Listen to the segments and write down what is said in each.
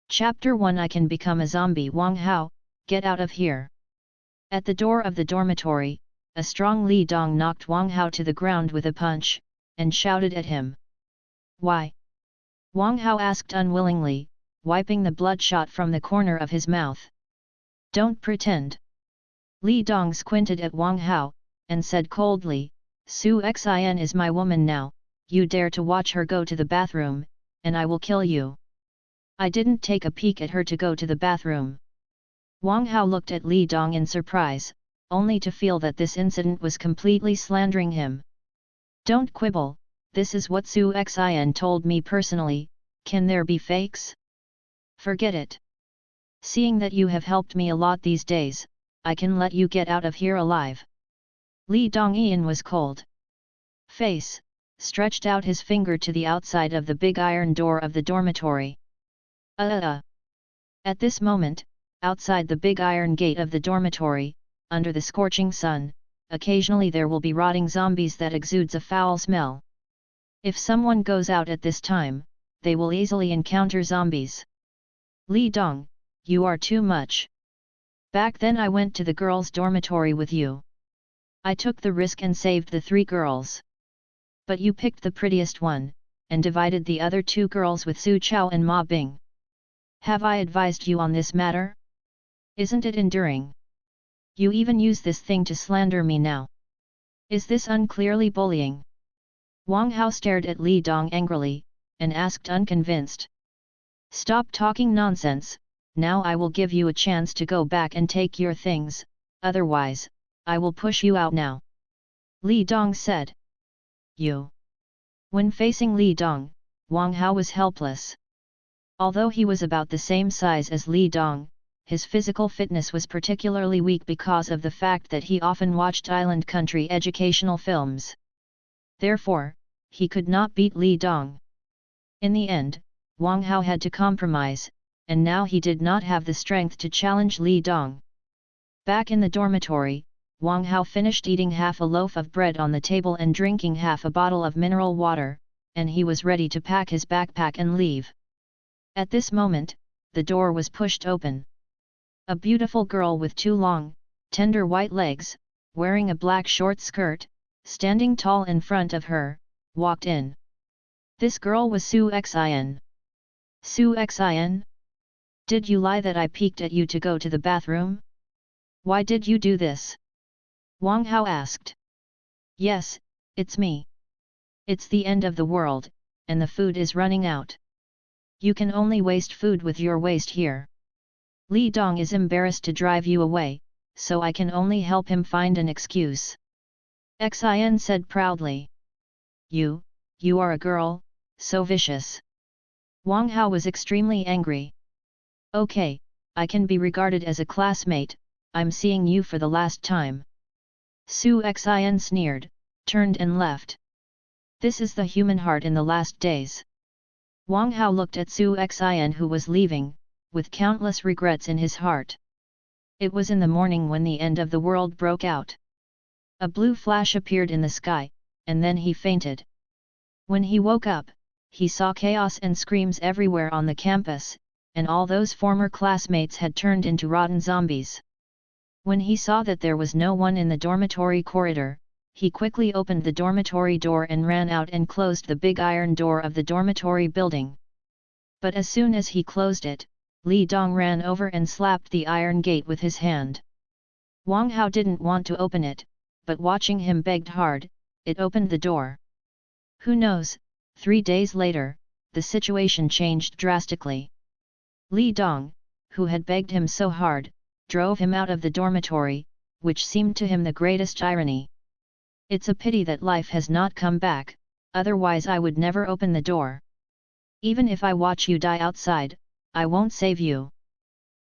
Chapter 1 I Can Become a Zombie. Wang Hao, get out of here. At the door of the dormitory, a strong Li Dong knocked Wang Hao to the ground with a punch, and shouted at him. Why? Wang Hao asked unwillingly, wiping the bloodshot from the corner of his mouth. Don't pretend. Li Dong squinted at Wang Hao, and said coldly, Su Xin is my woman now, you dare to watch her go to the bathroom, and I will kill you. I didn't take a peek at her to go to the bathroom. Wang Hao looked at Li Dong in surprise, only to feel that this incident was completely slandering him. Don't quibble, this is what Su Xin told me personally, can there be fakes? Forget it. Seeing that you have helped me a lot these days, I can let you get out of here alive. Li Dongyan was cold. Face, stretched out his finger to the outside of the big iron door of the dormitory. At this moment, outside the big iron gate of the dormitory, under the scorching sun, occasionally there will be rotting zombies that exudes a foul smell. If someone goes out at this time, they will easily encounter zombies. Li Dong, you are too much. Back then I went to the girls' dormitory with you. I took the risk and saved the 3 girls. But you picked the prettiest one, and divided the other 2 girls with Su Chao and Ma Bing. Have I advised you on this matter? Isn't it enduring? You even use this thing to slander me now. Is this unclearly bullying? Wang Hao stared at Li Dong angrily, and asked unconvinced. Stop talking nonsense, now I will give you a chance to go back and take your things, otherwise, I will push you out now. Li Dong said. You. When facing Li Dong, Wang Hao was helpless. Although he was about the same size as Li Dong, his physical fitness was particularly weak because of the fact that he often watched island country educational films. Therefore, he could not beat Li Dong. In the end, Wang Hao had to compromise, and now he did not have the strength to challenge Li Dong. Back in the dormitory, Wang Hao finished eating half a loaf of bread on the table and drinking half a bottle of mineral water, and he was ready to pack his backpack and leave. At this moment, the door was pushed open. A beautiful girl with 2 long, tender white legs, wearing a black short skirt, standing tall in front of her, walked in. This girl was Su Xin. Su Xin? Did you lie that I peeked at you to go to the bathroom? Why did you do this? Wang Hao asked. Yes, it's me. It's the end of the world, and the food is running out. You can only waste food with your waste here. Li Dong is embarrassed to drive you away, so I can only help him find an excuse. Xin said proudly. You are a girl, so vicious. Wang Hao was extremely angry. Okay, I can be regarded as a classmate, I'm seeing you for the last time. Su Xin sneered, turned and left. This is the human heart in the last days. Wang Hao looked at Su Xin who was leaving, with countless regrets in his heart. It was in the morning when the end of the world broke out. A blue flash appeared in the sky, and then he fainted. When he woke up, he saw chaos and screams everywhere on the campus, and all those former classmates had turned into rotten zombies. When he saw that there was no one in the dormitory corridor, he quickly opened the dormitory door and ran out and closed the big iron door of the dormitory building. But as soon as he closed it, Li Dong ran over and slapped the iron gate with his hand. Wang Hao didn't want to open it, but watching him begged hard, it opened the door. Who knows, 3 days later, the situation changed drastically. Li Dong, who had begged him so hard, drove him out of the dormitory, which seemed to him the greatest irony. It's a pity that life has not come back, otherwise I would never open the door. Even if I watch you die outside, I won't save you.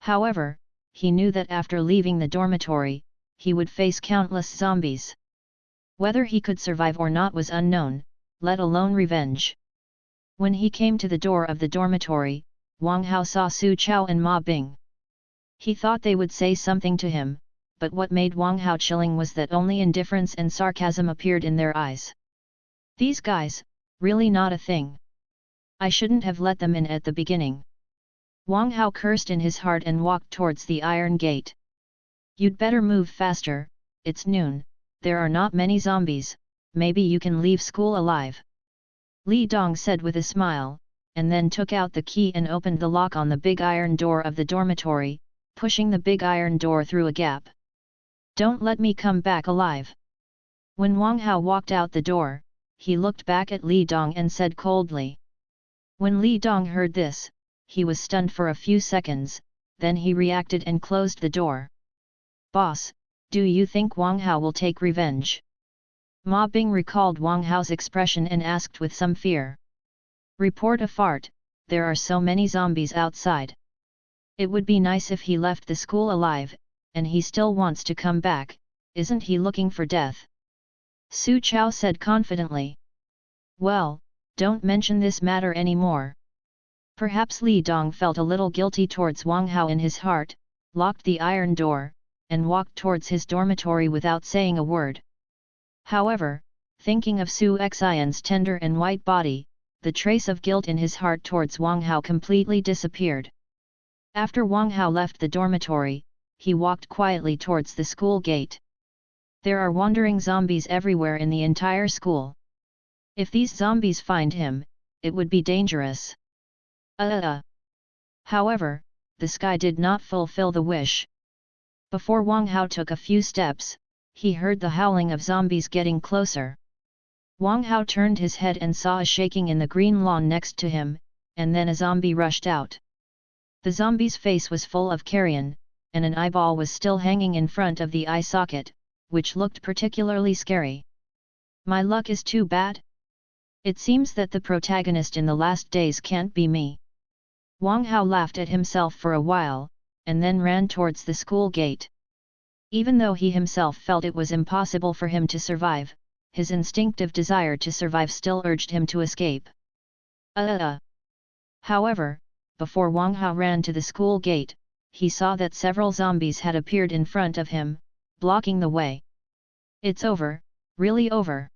However, he knew that after leaving the dormitory, he would face countless zombies. Whether he could survive or not was unknown, let alone revenge. When he came to the door of the dormitory, Wang Hao saw Su Chao and Ma Bing. He thought they would say something to him, but what made Wang Hao chilling was that only indifference and sarcasm appeared in their eyes. These guys, really not a thing. I shouldn't have let them in at the beginning. Wang Hao cursed in his heart and walked towards the iron gate. You'd better move faster, it's noon, there are not many zombies, maybe you can leave school alive. Li Dong said with a smile, and then took out the key and opened the lock on the big iron door of the dormitory, pushing the big iron door through a gap. Don't let me come back alive. When Wang Hao walked out the door, he looked back at Li Dong and said coldly. When Li Dong heard this, he was stunned for a few seconds, then he reacted and closed the door. Boss, do you think Wang Hao will take revenge? Ma Bing recalled Wang Hao's expression and asked with some fear. Report a fart, there are so many zombies outside. It would be nice if he left the school alive, and he still wants to come back, isn't he looking for death? Su Chao said confidently. Well, don't mention this matter anymore. Perhaps Li Dong felt a little guilty towards Wang Hao in his heart, locked the iron door, and walked towards his dormitory without saying a word. However, thinking of Su Xian's tender and white body, the trace of guilt in his heart towards Wang Hao completely disappeared. After Wang Hao left the dormitory, he walked quietly towards the school gate. There are wandering zombies everywhere in the entire school. If these zombies find him, it would be dangerous. However, the sky did not fulfill the wish. Before Wang Hao took a few steps, he heard the howling of zombies getting closer. Wang Hao turned his head and saw a shaking in the green lawn next to him, and then a zombie rushed out. The zombie's face was full of carrion, and an eyeball was still hanging in front of the eye socket, which looked particularly scary. My luck is too bad? It seems that the protagonist in the last days can't be me. Wang Hao laughed at himself for a while, and then ran towards the school gate. Even though he himself felt it was impossible for him to survive, his instinctive desire to survive still urged him to escape. However, before Wang Hao ran to the school gate, he saw that several zombies had appeared in front of him, blocking the way. It's over, really over.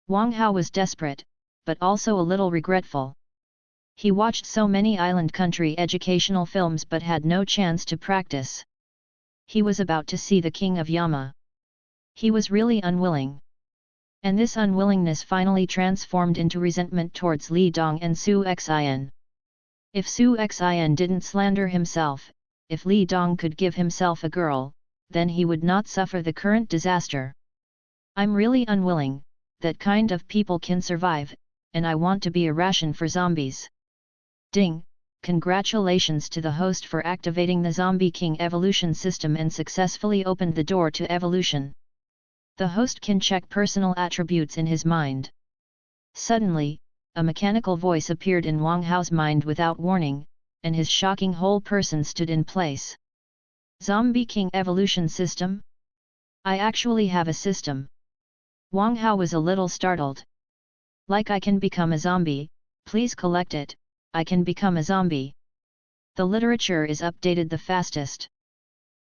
Wang Hao was desperate, but also a little regretful. He watched so many island country educational films but had no chance to practice. He was about to see the king of Yama. He was really unwilling. And this unwillingness finally transformed into resentment towards Li Dong and Su Xian. If Su Xian didn't slander himself, if Li Dong could give himself a girl, then he would not suffer the current disaster. I'm really unwilling, that kind of people can survive, and I want to be a ration for zombies. Ding! Congratulations to the host for activating the Zombie King evolution system and successfully opened the door to evolution. The host can check personal attributes in his mind. Suddenly, a mechanical voice appeared in Wang Hao's mind without warning, and his shocking whole person stood in place. Zombie King evolution system? I actually have a system. Wang Hao was a little startled. Like I can become a zombie, please collect it, I can become a zombie. The literature is updated the fastest.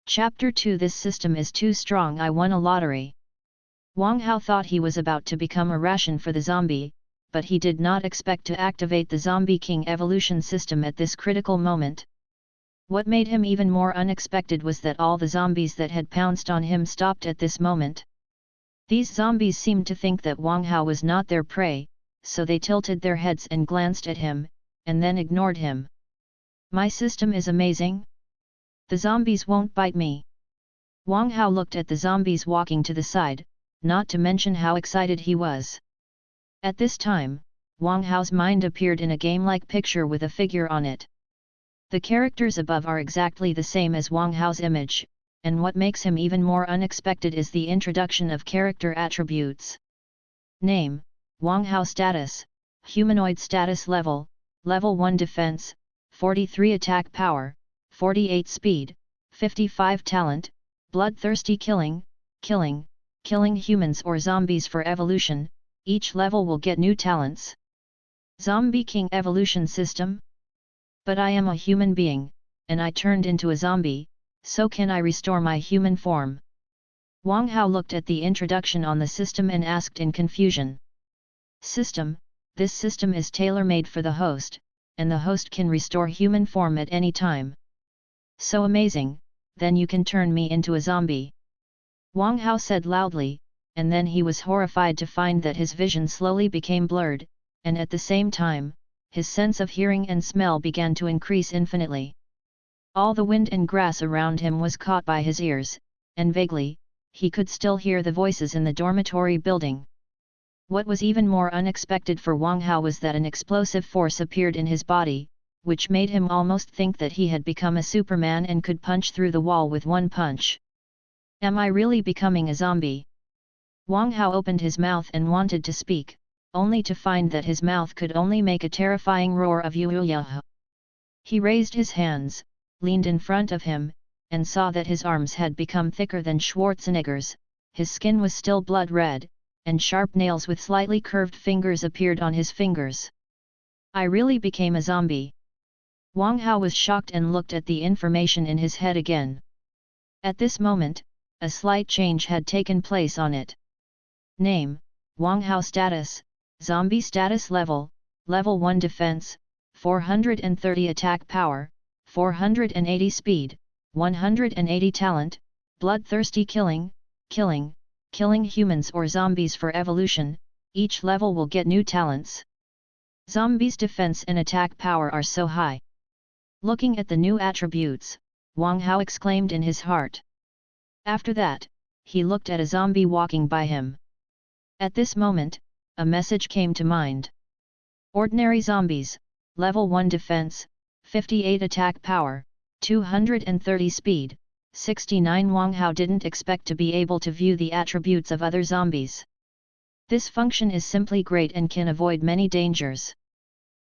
Chapter 2 This system is too strong, I won a lottery. Wang Hao thought he was about to become a ration for the zombie, but he did not expect to activate the Zombie King evolution system at this critical moment. What made him even more unexpected was that all the zombies that had pounced on him stopped at this moment. These zombies seemed to think that Wang Hao was not their prey, so they tilted their heads and glanced at him, and then ignored him. My system is amazing. The zombies won't bite me. Wang Hao looked at the zombies walking to the side, not to mention how excited he was. At this time, Wang Hao's mind appeared in a game-like picture with a figure on it. The characters above are exactly the same as Wang Hao's image, and what makes him even more unexpected is the introduction of character attributes. Name, Wang Hao. Status, Humanoid status level, Level 1 defense, 43 attack power, 48 speed, 55 talent, bloodthirsty killing humans or zombies for evolution, each level will get new talents. Zombie King evolution system? But I am a human being, and I turned into a zombie, so can I restore my human form? Wang Hao looked at the introduction on the system and asked in confusion. System, this system is tailor-made for the host, and the host can restore human form at any time. So amazing, then you can turn me into a zombie. Wang Hao said loudly, and then he was horrified to find that his vision slowly became blurred, and at the same time, his sense of hearing and smell began to increase infinitely. All the wind and grass around him was caught by his ears, and vaguely, he could still hear the voices in the dormitory building. What was even more unexpected for Wang Hao was that an explosive force appeared in his body, which made him almost think that he had become a Superman and could punch through the wall with one punch. Am I really becoming a zombie? Wang Hao opened his mouth and wanted to speak, only to find that his mouth could only make a terrifying roar of "Yu-yu-yu." He raised his hands, leaned in front of him, and saw that his arms had become thicker than Schwarzenegger's, his skin was still blood red, and sharp nails with slightly curved fingers appeared on his fingers. I really became a zombie. Wang Hao was shocked and looked at the information in his head again. At this moment, a slight change had taken place on it. Name, Wang Hao. Status, Zombie. Status level, Level 1 Defense, 430 Attack Power, 480 Speed, 180 Talent, Bloodthirsty Killing, killing humans or zombies for evolution, each level will get new talents. Zombies' defense and attack power are so high. Looking at the new attributes, Wang Hao exclaimed in his heart. After that, he looked at a zombie walking by him. At this moment, a message came to mind. Ordinary zombies, Level 1 Defense, 58 Attack Power, 230 Speed, 69. Wang Hao didn't expect to be able to view the attributes of other zombies. This function is simply great and can avoid many dangers.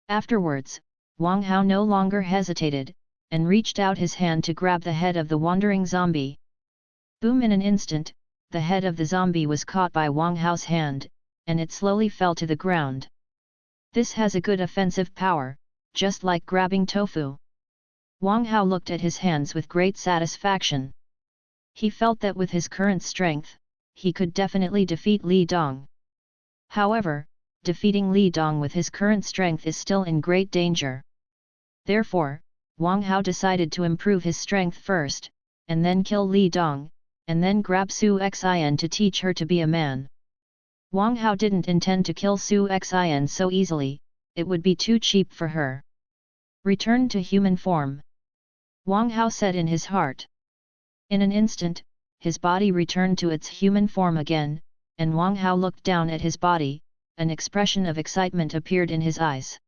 Afterwards, Wang Hao no longer hesitated, and reached out his hand to grab the head of the wandering zombie. Boom! In an instant, the head of the zombie was caught by Wang Hao's hand, and it slowly fell to the ground. This has a good offensive power, just like grabbing tofu. Wang Hao looked at his hands with great satisfaction. He felt that with his current strength, he could definitely defeat Li Dong. However, defeating Li Dong with his current strength is still in great danger. Therefore, Wang Hao decided to improve his strength first, and then kill Li Dong, and then grab Su Xin to teach her to be a man. Wang Hao didn't intend to kill Su Xin so easily, it would be too cheap for her. Return to human form, Wang Hao said in his heart. In an instant, his body returned to its human form again, and Wang Hao looked down at his body, an expression of excitement appeared in his eyes.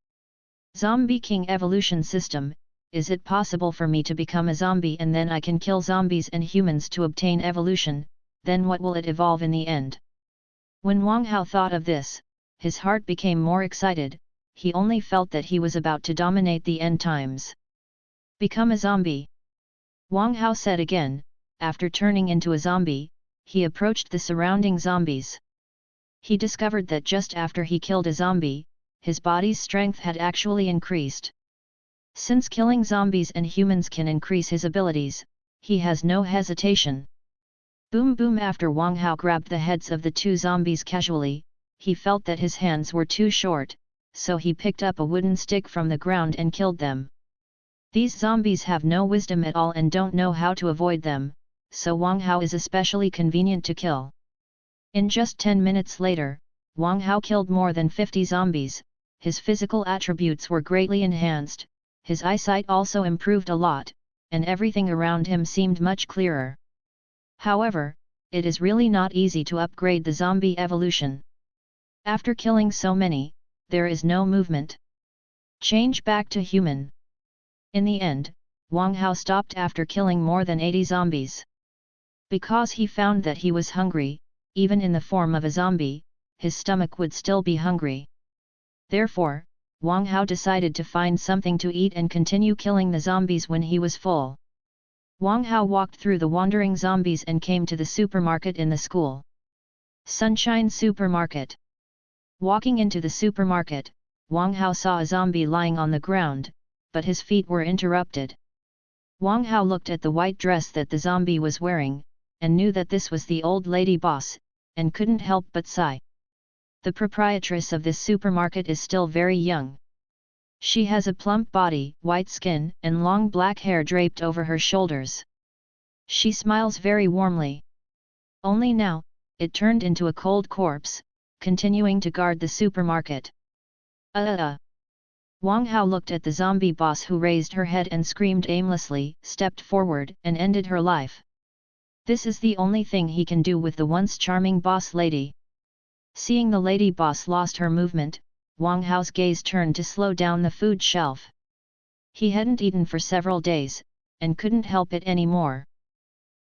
Zombie King Evolution System, is it possible for me to become a zombie and then I can kill zombies and humans to obtain evolution, then what will it evolve in the end? When Wang Hao thought of this, his heart became more excited, he only felt that he was about to dominate the end times. Become a zombie, Wang Hao said again. After turning into a zombie, he approached the surrounding zombies. He discovered that just after he killed a zombie, his body's strength had actually increased. Since killing zombies and humans can increase his abilities, he has no hesitation. Boom boom! After Wang Hao grabbed the heads of the two zombies casually, he felt that his hands were too short, so he picked up a wooden stick from the ground and killed them. These zombies have no wisdom at all and don't know how to avoid them, so Wang Hao is especially convenient to kill. In just 10 minutes later, Wang Hao killed more than 50 zombies, his physical attributes were greatly enhanced, his eyesight also improved a lot, and everything around him seemed much clearer. However, it is really not easy to upgrade the zombie evolution. After killing so many, there is no movement. Change back to human. In the end, Wang Hao stopped after killing more than 80 zombies. Because he found that he was hungry, even in the form of a zombie, his stomach would still be hungry. Therefore, Wang Hao decided to find something to eat and continue killing the zombies when he was full. Wang Hao walked through the wandering zombies and came to the supermarket in the school. Sunshine Supermarket. Walking into the supermarket, Wang Hao saw a zombie lying on the ground, but his feet were interrupted. Wang Hao looked at the white dress that the zombie was wearing, and knew that this was the old lady boss, and couldn't help but sigh. The proprietress of this supermarket is still very young. She has a plump body, white skin, and long black hair draped over her shoulders. She smiles very warmly. Only now, it turned into a cold corpse, continuing to guard the supermarket. Wang Hao looked at the zombie boss who raised her head and screamed aimlessly, stepped forward, and ended her life. This is the only thing he can do with the once charming boss lady. Seeing the lady boss lost her movement, Wang Hao's gaze turned to slow down the food shelf. He hadn't eaten for several days, and couldn't help it anymore.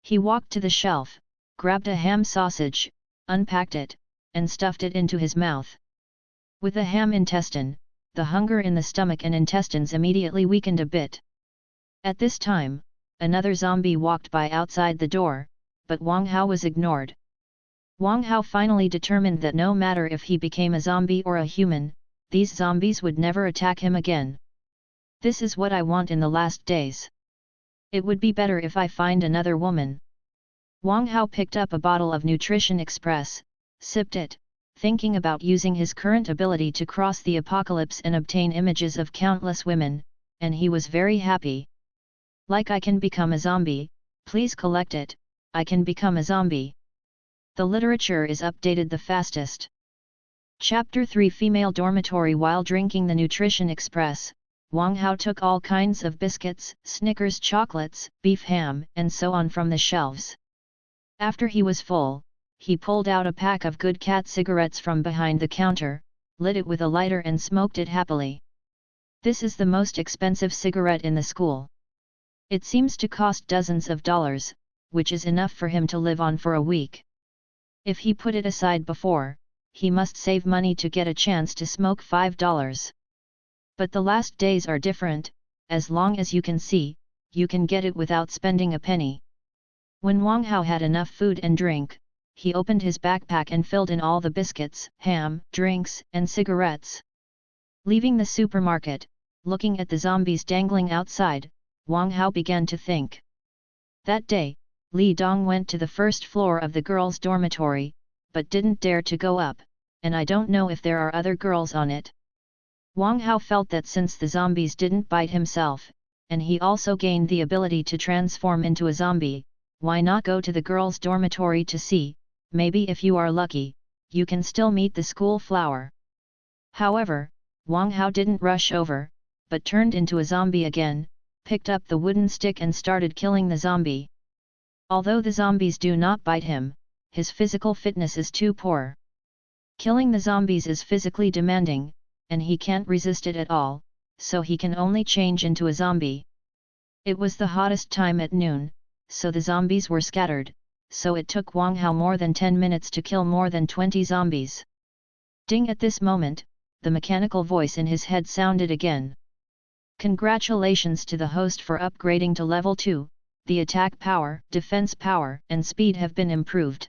He walked to the shelf, grabbed a ham sausage, unpacked it, and stuffed it into his mouth. With the ham intestine, the hunger in the stomach and intestines immediately weakened a bit. At this time, another zombie walked by outside the door, but Wang Hao was ignored. Wang Hao finally determined that no matter if he became a zombie or a human, these zombies would never attack him again. This is what I want in the last days. It would be better if I find another woman. Wang Hao picked up a bottle of Nutrition Express, sipped it, thinking about using his current ability to cross the apocalypse and obtain images of countless women, and he was very happy. Like I can become a zombie, please collect it, I can become a zombie. The literature is updated the fastest. Chapter 3 Female Dormitory. While drinking the Nutrition Express, Wang Hao took all kinds of biscuits, Snickers chocolates, beef ham, and so on from the shelves. After he was full, he pulled out a pack of Good Cat cigarettes from behind the counter, lit it with a lighter and smoked it happily. This is the most expensive cigarette in the school. It seems to cost dozens of dollars, which is enough for him to live on for a week. If he put it aside before, he must save money to get a chance to smoke $5. But the last days are different, as long as you can see, you can get it without spending a penny. When Wang Hao had enough food and drink, he opened his backpack and filled in all the biscuits, ham, drinks, and cigarettes. Leaving the supermarket, looking at the zombies dangling outside, Wang Hao began to think. That day, Li Dong went to the first floor of the girls' dormitory, but didn't dare to go up, and I don't know if there are other girls on it. Wang Hao felt that since the zombies didn't bite himself, and he also gained the ability to transform into a zombie, why not go to the girls' dormitory to see, maybe if you are lucky, you can still meet the school flower. However, Wang Hao didn't rush over, but turned into a zombie again, picked up the wooden stick and started killing the zombie. Although the zombies do not bite him, his physical fitness is too poor. Killing the zombies is physically demanding, and he can't resist it at all, so he can only change into a zombie. It was the hottest time at noon, so the zombies were scattered, so it took Wang Hao more than 10 minutes to kill more than 20 zombies. Ding! At this moment, the mechanical voice in his head sounded again. Congratulations to the host for upgrading to level 2, the attack power, defense power, and speed have been improved.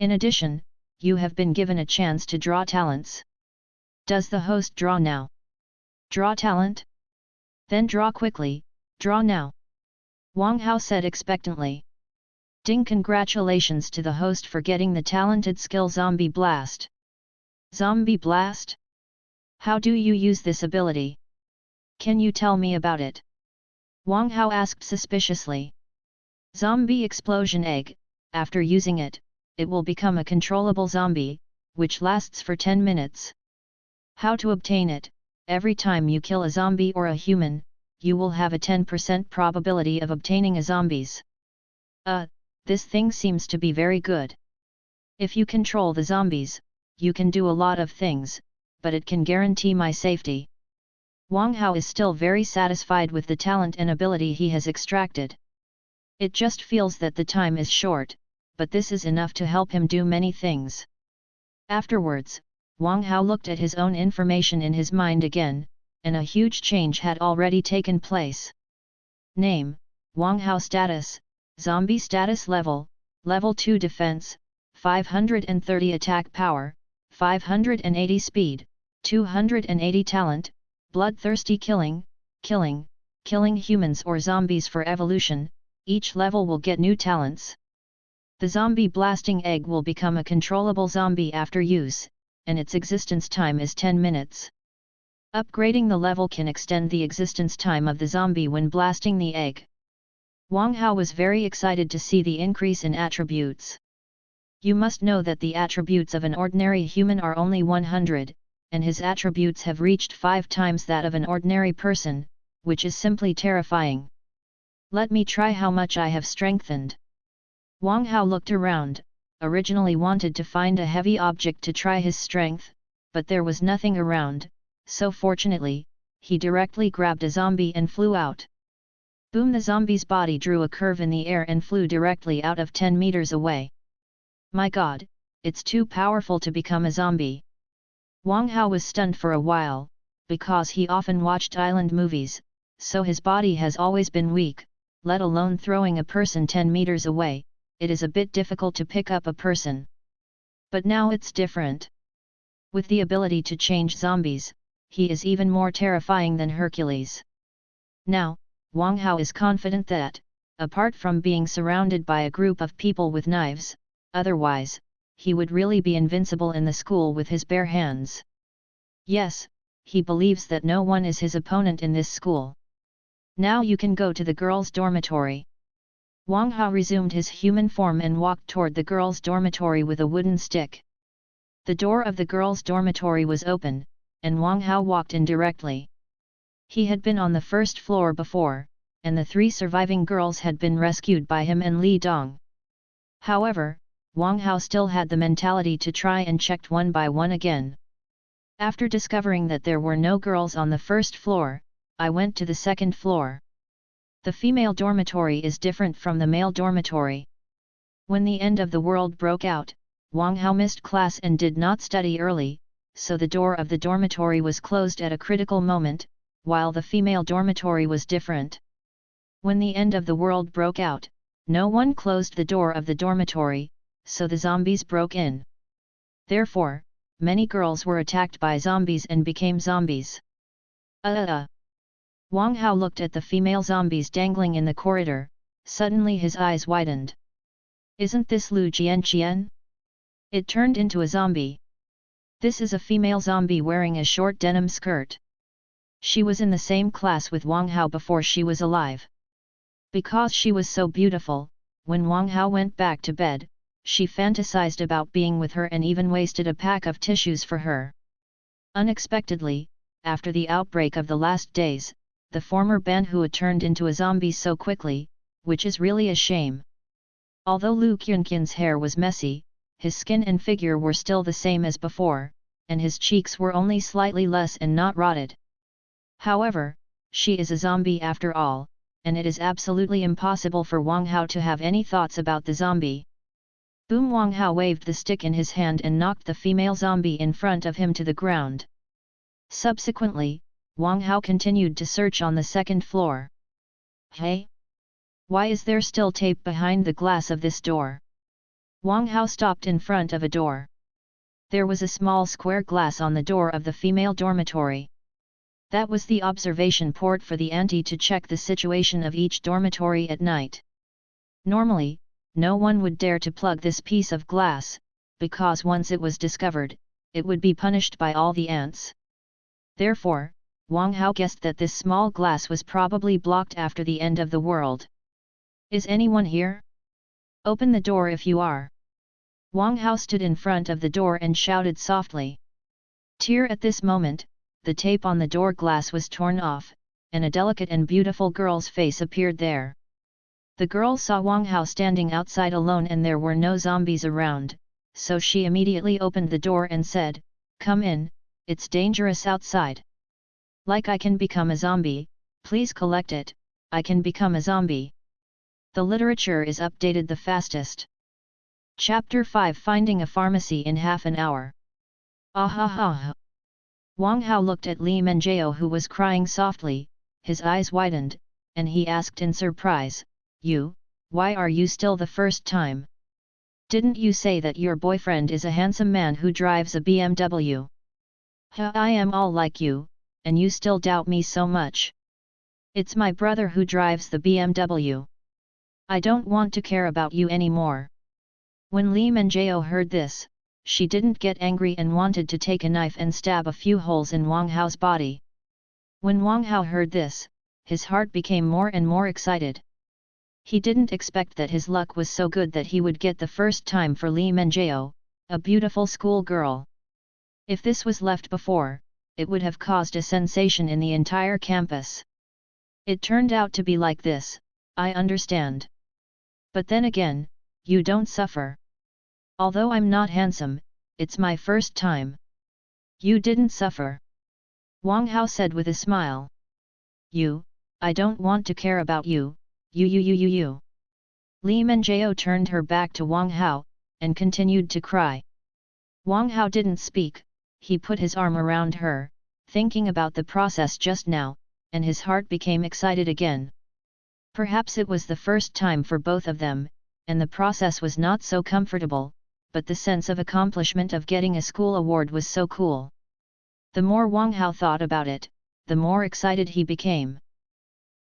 In addition, you have been given a chance to draw talents. Does the host draw now? Draw talent? Then draw quickly, draw now. Wang Hao said expectantly. Ding! Congratulations to the host for getting the talented skill Zombie Blast. Zombie Blast? How do you use this ability? Can you tell me about it? Wang Hao asked suspiciously. Zombie Explosion Egg. After using it, it will become a controllable zombie, which lasts for 10 minutes. How to obtain it? Every time you kill a zombie or a human, you will have a 10% probability of obtaining a zombies. This thing seems to be very good. If you control the zombies, you can do a lot of things, but it can guarantee my safety. Wang Hao is still very satisfied with the talent and ability he has extracted. It just feels that the time is short, but this is enough to help him do many things. Afterwards, Wang Hao looked at his own information in his mind again, and a huge change had already taken place. Name, Wang Hao. Status, Zombie. Status level, Level 2 Defense, 530 Attack Power, 580 Speed, 280 Talent, Bloodthirsty Killing, killing humans or zombies for evolution. Each level will get new talents. The Zombie Blasting Egg will become a controllable zombie after use, and its existence time is 10 minutes. Upgrading the level can extend the existence time of the zombie when blasting the egg. Wang Hao was very excited to see the increase in attributes. You must know that the attributes of an ordinary human are only 100, and his attributes have reached 5 times that of an ordinary person, which is simply terrifying. Let me try how much I have strengthened. Wang Hao looked around, originally wanted to find a heavy object to try his strength, but there was nothing around, so fortunately, he directly grabbed a zombie and flew out. Boom! The zombie's body drew a curve in the air and flew directly out of 10 meters away. My god, it's too powerful to become a zombie. Wang Hao was stunned for a while, because he often watched island movies, so his body has always been weak, let alone throwing a person 10 meters away, it is a bit difficult to pick up a person. But now it's different. With the ability to change zombies, he is even more terrifying than Hercules. Now, Wang Hao is confident that, apart from being surrounded by a group of people with knives, otherwise, he would really be invincible in the school with his bare hands. Yes, he believes that no one is his opponent in this school. Now you can go to the girls' dormitory. Wang Hao resumed his human form and walked toward the girls' dormitory with a wooden stick. The door of the girls' dormitory was open, and Wang Hao walked in directly. He had been on the first floor before, and the 3 surviving girls had been rescued by him and Li Dong. However, Wang Hao still had the mentality to try and check one by one again. After discovering that there were no girls on the first floor, I went to the second floor. The female dormitory is different from the male dormitory. When the end of the world broke out, Wang Hao missed class and did not study early, so the door of the dormitory was closed at a critical moment, while the female dormitory was different. When the end of the world broke out, no one closed the door of the dormitory, so the zombies broke in. Therefore, many girls were attacked by zombies and became zombies. Wang Hao looked at the female zombies dangling in the corridor, suddenly his eyes widened. Isn't this Lu Jianqian? It turned into a zombie. This is a female zombie wearing a short denim skirt. She was in the same class with Wang Hao before she was alive. Because she was so beautiful, when Wang Hao went back to bed, she fantasized about being with her and even wasted a pack of tissues for her. Unexpectedly, after the outbreak of the last days, the former Banhua turned into a zombie so quickly, which is really a shame. Although Lu Qianqian's hair was messy, his skin and figure were still the same as before, and his cheeks were only slightly less and not rotted. However, she is a zombie after all, and it is absolutely impossible for Wang Hao to have any thoughts about the zombie. Boom! Wang Hao waved the stick in his hand and knocked the female zombie in front of him to the ground. Subsequently, Wang Hao continued to search on the second floor. Hey! Why is there still tape behind the glass of this door? Wang Hao stopped in front of a door. There was a small square glass on the door of the female dormitory. That was the observation port for the auntie to check the situation of each dormitory at night. Normally, no one would dare to plug this piece of glass, because once it was discovered, it would be punished by all the ants. Therefore, Wang Hao guessed that this small glass was probably blocked after the end of the world. Is anyone here? Open the door if you are. Wang Hao stood in front of the door and shouted softly. Tear! At this moment, the tape on the door glass was torn off, and a delicate and beautiful girl's face appeared there. The girl saw Wang Hao standing outside alone and there were no zombies around, so she immediately opened the door and said, "Come in, it's dangerous outside." Like I can become a zombie, please collect it, I can become a zombie. The literature is updated the fastest. Chapter 5 Finding a Pharmacy in Half an Hour. Ah. Wang Hao looked at Li Menjiao who was crying softly, his eyes widened, and he asked in surprise, why are you still the first time? Didn't you say that your boyfriend is a handsome man who drives a BMW? I am all like you, and you still doubt me so much. It's my brother who drives the BMW. I don't want to care about you anymore. When Li Menjiao heard this, she didn't get angry and wanted to take a knife and stab a few holes in Wang Hao's body. When Wang Hao heard this, his heart became more and more excited. He didn't expect that his luck was so good that he would get the first time for Li Menjiao, a beautiful school girl. If this was left before, it would have caused a sensation in the entire campus. It turned out to be like this, I understand. But then again, you don't suffer. Although I'm not handsome, it's my first time. You didn't suffer. Wang Hao said with a smile. I don't want to care about you, you. Li Menjiao turned her back to Wang Hao, and continued to cry. Wang Hao didn't speak, he put his arm around her, thinking about the process just now, and his heart became excited again. Perhaps it was the first time for both of them, and the process was not so comfortable, but the sense of accomplishment of getting a school award was so cool. The more Wang Hao thought about it, the more excited he became.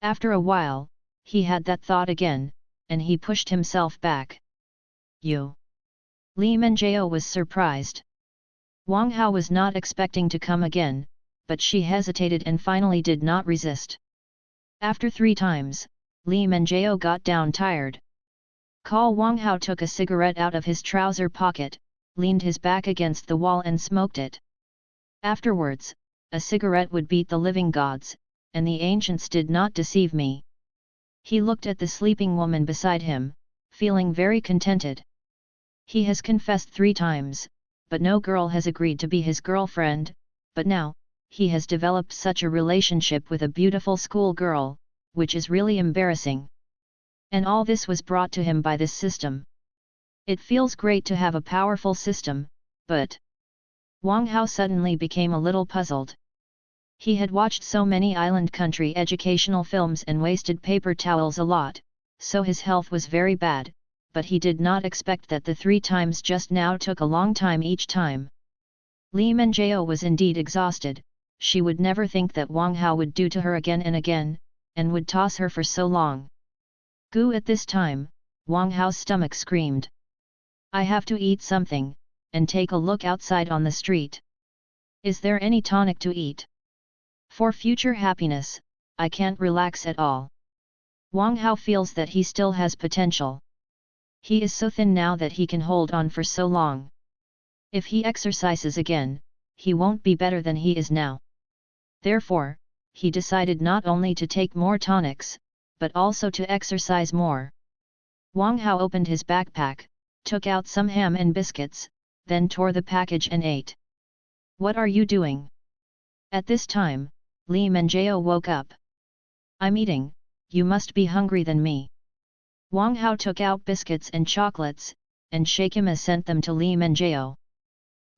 After a while, he had that thought again, and he pushed himself back. You. Li Menjiao was surprised. Wang Hao was not expecting to come again, but she hesitated and finally did not resist. After 3 times, Li Menjiao got down tired. Wang Hao took a cigarette out of his trouser pocket, leaned his back against the wall and smoked it. Afterwards, a cigarette would beat the living gods, and the ancients did not deceive me. He looked at the sleeping woman beside him, feeling very contented. He has confessed 3 times, but no girl has agreed to be his girlfriend, but now, he has developed such a relationship with a beautiful school girl, which is really embarrassing. And all this was brought to him by this system. It feels great to have a powerful system, but... Wang Hao suddenly became a little puzzled. He had watched so many island country educational films and wasted paper towels a lot, so his health was very bad, but he did not expect that the 3 times just now took a long time each time. Li Menjiao was indeed exhausted, she would never think that Wang Hao would do to her again and again, and would toss her for so long. Goo! At this time, Wang Hao's stomach screamed. I have to eat something, and take a look outside on the street. Is there any tonic to eat? For future happiness, I can't relax at all. Wang Hao feels that he still has potential. He is so thin now that he can hold on for so long. If he exercises again, he won't be better than he is now. Therefore, he decided not only to take more tonics, but also to exercise more. Wang Hao opened his backpack, took out some ham and biscuits, then tore the package and ate. What are you doing? At this time, Li Menjiao woke up. I'm eating, you must be hungry than me. Wang Hao took out biscuits and chocolates, and Shakima sent them to Li Menjiao.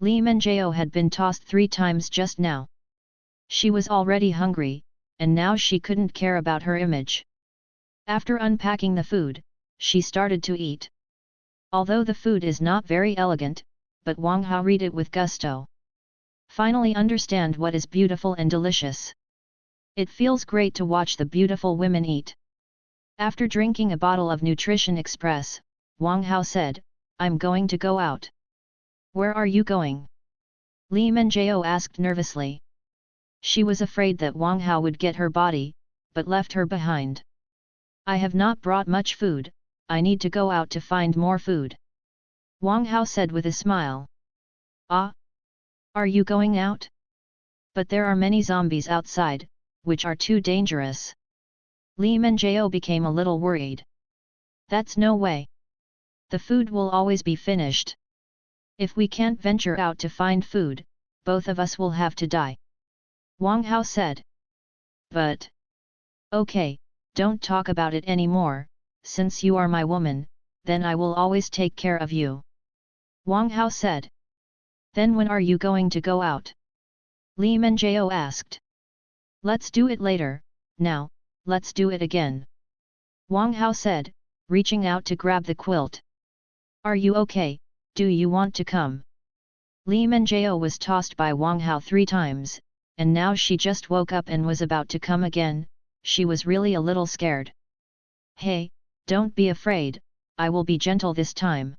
Li Menjiao had been tossed 3 times just now. She was already hungry, and now she couldn't care about her image. After unpacking the food, she started to eat. Although the food is not very elegant, but Wang Hao read it with gusto. Finally understand what is beautiful and delicious. It feels great to watch the beautiful women eat. After drinking a bottle of Nutrition Express, Wang Hao said, I'm going to go out. Where are you going? Li Menjiao asked nervously. She was afraid that Wang Hao would get her body, but left her behind. I have not brought much food, I need to go out to find more food. Wang Hao said with a smile. Ah? Are you going out? But there are many zombies outside, which are too dangerous. Li Menjiao became a little worried. That's no way. The food will always be finished. If we can't venture out to find food, both of us will have to die. Wang Hao said. But... Okay, don't talk about it anymore, since you are my woman, then I will always take care of you. Wang Hao said. Then when are you going to go out? Li Menjiao asked. Let's do it later, now, let's do it again. Wang Hao said, reaching out to grab the quilt. Are you okay, do you want to come? Li Menjiao was tossed by Wang Hao 3 times, and now she just woke up and was about to come again, she was really a little scared. Hey, don't be afraid, I will be gentle this time.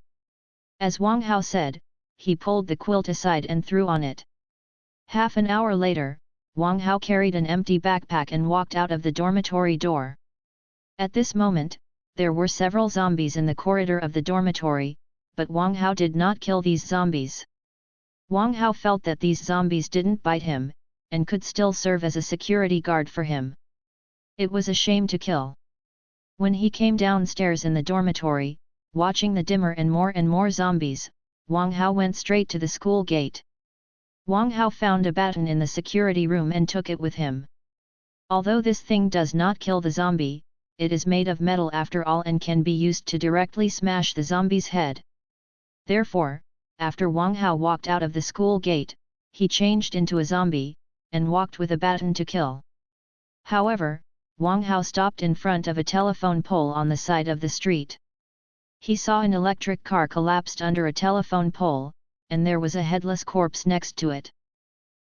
As Wang Hao said, he pulled the quilt aside and threw on it. Half an hour later, Wang Hao carried an empty backpack and walked out of the dormitory door. At this moment, there were several zombies in the corridor of the dormitory, but Wang Hao did not kill these zombies. Wang Hao felt that these zombies didn't bite him, and could still serve as a security guard for him. It was a shame to kill. When he came downstairs in the dormitory, watching the dimmer and more zombies, Wang Hao went straight to the school gate. Wang Hao found a baton in the security room and took it with him. Although this thing does not kill the zombie, it is made of metal after all and can be used to directly smash the zombie's head. Therefore, after Wang Hao walked out of the school gate, he changed into a zombie, and walked with a baton to kill. However, Wang Hao stopped in front of a telephone pole on the side of the street. He saw an electric car collapsed under a telephone pole, and there was a headless corpse next to it.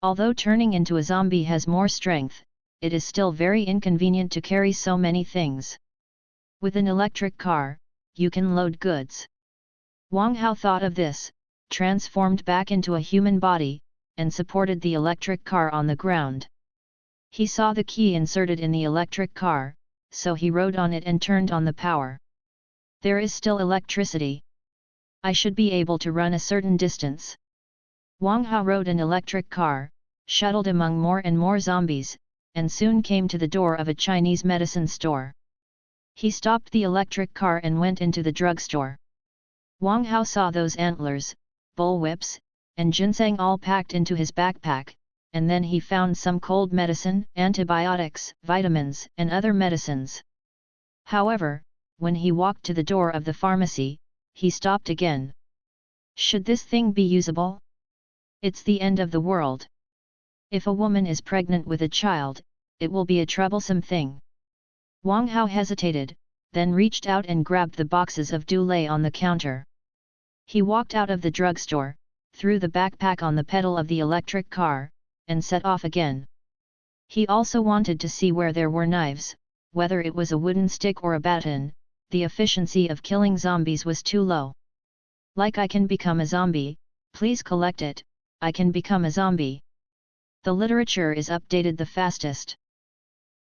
Although turning into a zombie has more strength, it is still very inconvenient to carry so many things. With an electric car, you can load goods. Wang Hao thought of this, transformed back into a human body, and supported the electric car on the ground. He saw the key inserted in the electric car, so he rode on it and turned on the power. There is still electricity. I should be able to run a certain distance. Wang Hao rode an electric car, shuttled among more zombies, and soon came to the door of a Chinese medicine store. He stopped the electric car and went into the drugstore. Wang Hao saw those antlers, bullwhips, and ginseng all packed into his backpack, and then he found some cold medicine, antibiotics, vitamins, and other medicines. However, when he walked to the door of the pharmacy, he stopped again. Should this thing be usable? It's the end of the world. If a woman is pregnant with a child, it will be a troublesome thing. Wang Hao hesitated, then reached out and grabbed the boxes of Dulay on the counter. He walked out of the drugstore, threw the backpack on the pedal of the electric car, and set off again. He also wanted to see where there were knives, whether it was a wooden stick or a baton. The efficiency of killing zombies was too low. Like I can become a zombie, please collect it, I can become a zombie. The literature is updated the fastest.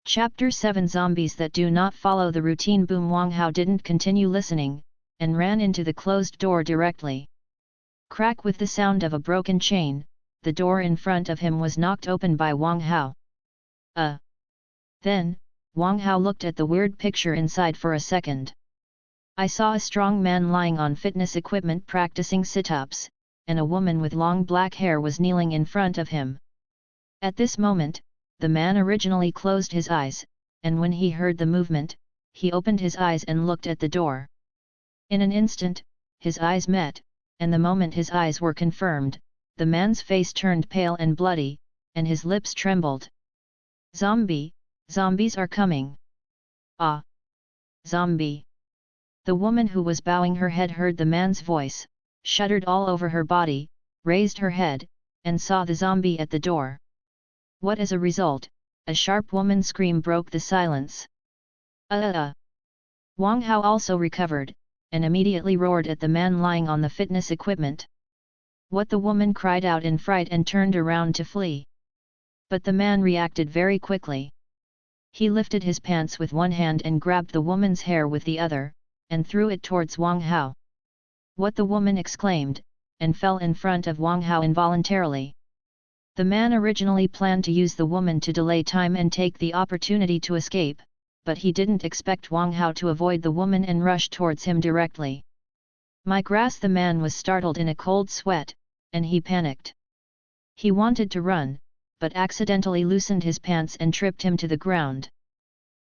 Chapter 7 Zombies that do not follow the routine. Boom. Wang Hao didn't continue listening, and ran into the closed door directly. Crack. With the sound of a broken chain, the door in front of him was knocked open by Wang Hao. Then, Wang Hao looked at the weird picture inside for a second. I saw a strong man lying on fitness equipment practicing sit-ups, and a woman with long black hair was kneeling in front of him. At this moment, the man originally closed his eyes, and when he heard the movement, he opened his eyes and looked at the door. In an instant, his eyes met, and the moment his eyes were confirmed, the man's face turned pale and bloody, and his lips trembled. Zombies are coming. Ah! Zombie! The woman who was bowing her head heard the man's voice, shuddered all over her body, raised her head, and saw the zombie at the door. What as a result, a sharp woman's scream broke the silence. Wang Hao also recovered, and immediately roared at the man lying on the fitness equipment. What? The woman cried out in fright and turned around to flee. But the man reacted very quickly. He lifted his pants with one hand and grabbed the woman's hair with the other, and threw it towards Wang Hao. What? The woman exclaimed, and fell in front of Wang Hao involuntarily. The man originally planned to use the woman to delay time and take the opportunity to escape, but he didn't expect Wang Hao to avoid the woman and rush towards him directly. My grass! The man was startled in a cold sweat, and he panicked. He wanted to run, but accidentally loosened his pants and tripped him to the ground.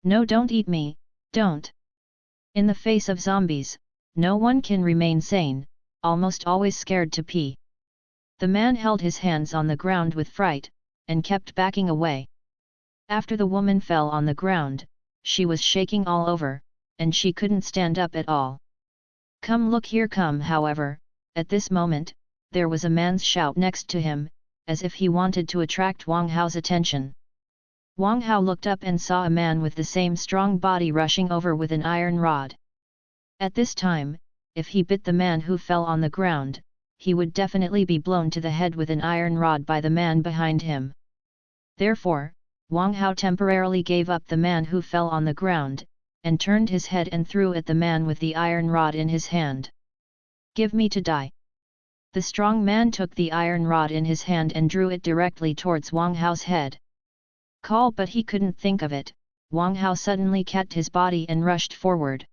No, don't eat me, don't! In the face of zombies, no one can remain sane, almost always scared to pee. The man held his hands on the ground with fright, and kept backing away. After the woman fell on the ground, she was shaking all over, and she couldn't stand up at all. Come, look here, come! However, at this moment, there was a man's shout next to him, as if he wanted to attract Wang Hao's attention. Wang Hao looked up and saw a man with the same strong body rushing over with an iron rod. At this time, if he bit the man who fell on the ground, he would definitely be blown to the head with an iron rod by the man behind him. Therefore, Wang Hao temporarily gave up the man who fell on the ground, and turned his head and threw at the man with the iron rod in his hand. "Give me to die." The strong man took the iron rod in his hand and drew it directly towards Wang Hao's head. Call, but he couldn't think of it. Wang Hao suddenly kept his body and rushed forward.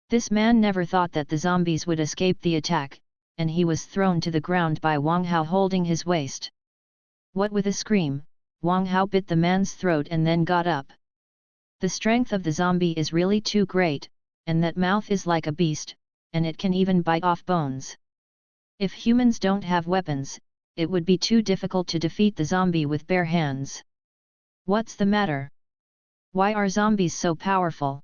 This man never thought that the zombies would escape the attack, and he was thrown to the ground by Wang Hao holding his waist. What with a scream, Wang Hao bit the man's throat and then got up. The strength of the zombie is really too great, and that mouth is like a beast, and it can even bite off bones. If humans don't have weapons, it would be too difficult to defeat the zombie with bare hands. What's the matter? Why are zombies so powerful?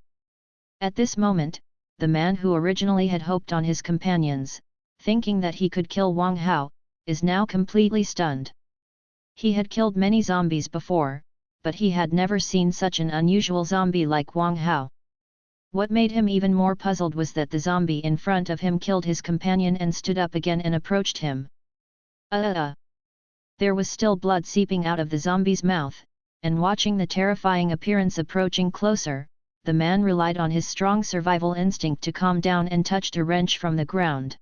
At this moment, the man who originally had hoped on his companions, thinking that he could kill Wang Hao, is now completely stunned. He had killed many zombies before, but he had never seen such an unusual zombie like Wang Hao. What made him even more puzzled was that the zombie in front of him killed his companion and stood up again and approached him. There was still blood seeping out of the zombie's mouth, and watching the terrifying appearance approaching closer, the man relied on his strong survival instinct to calm down and touched a wrench from the ground.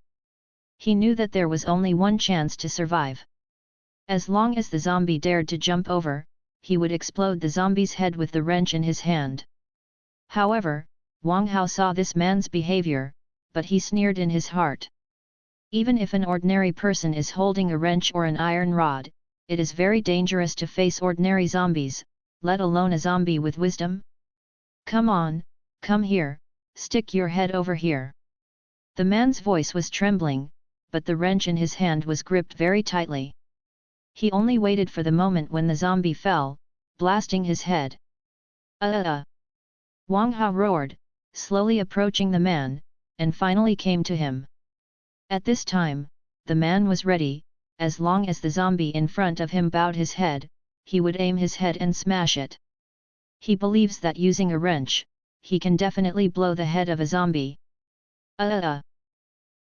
He knew that there was only one chance to survive. As long as the zombie dared to jump over, he would explode the zombie's head with the wrench in his hand. However, Wang Hao saw this man's behavior, but he sneered in his heart. Even if an ordinary person is holding a wrench or an iron rod, it is very dangerous to face ordinary zombies, let alone a zombie with wisdom. "Come on, come here, stick your head over here." The man's voice was trembling, but the wrench in his hand was gripped very tightly. He only waited for the moment when the zombie fell, blasting his head. Wang Hao roared, slowly approaching the man, and finally came to him. At this time, the man was ready. As long as the zombie in front of him bowed his head, he would aim his head and smash it. He believes that using a wrench, he can definitely blow the head of a zombie.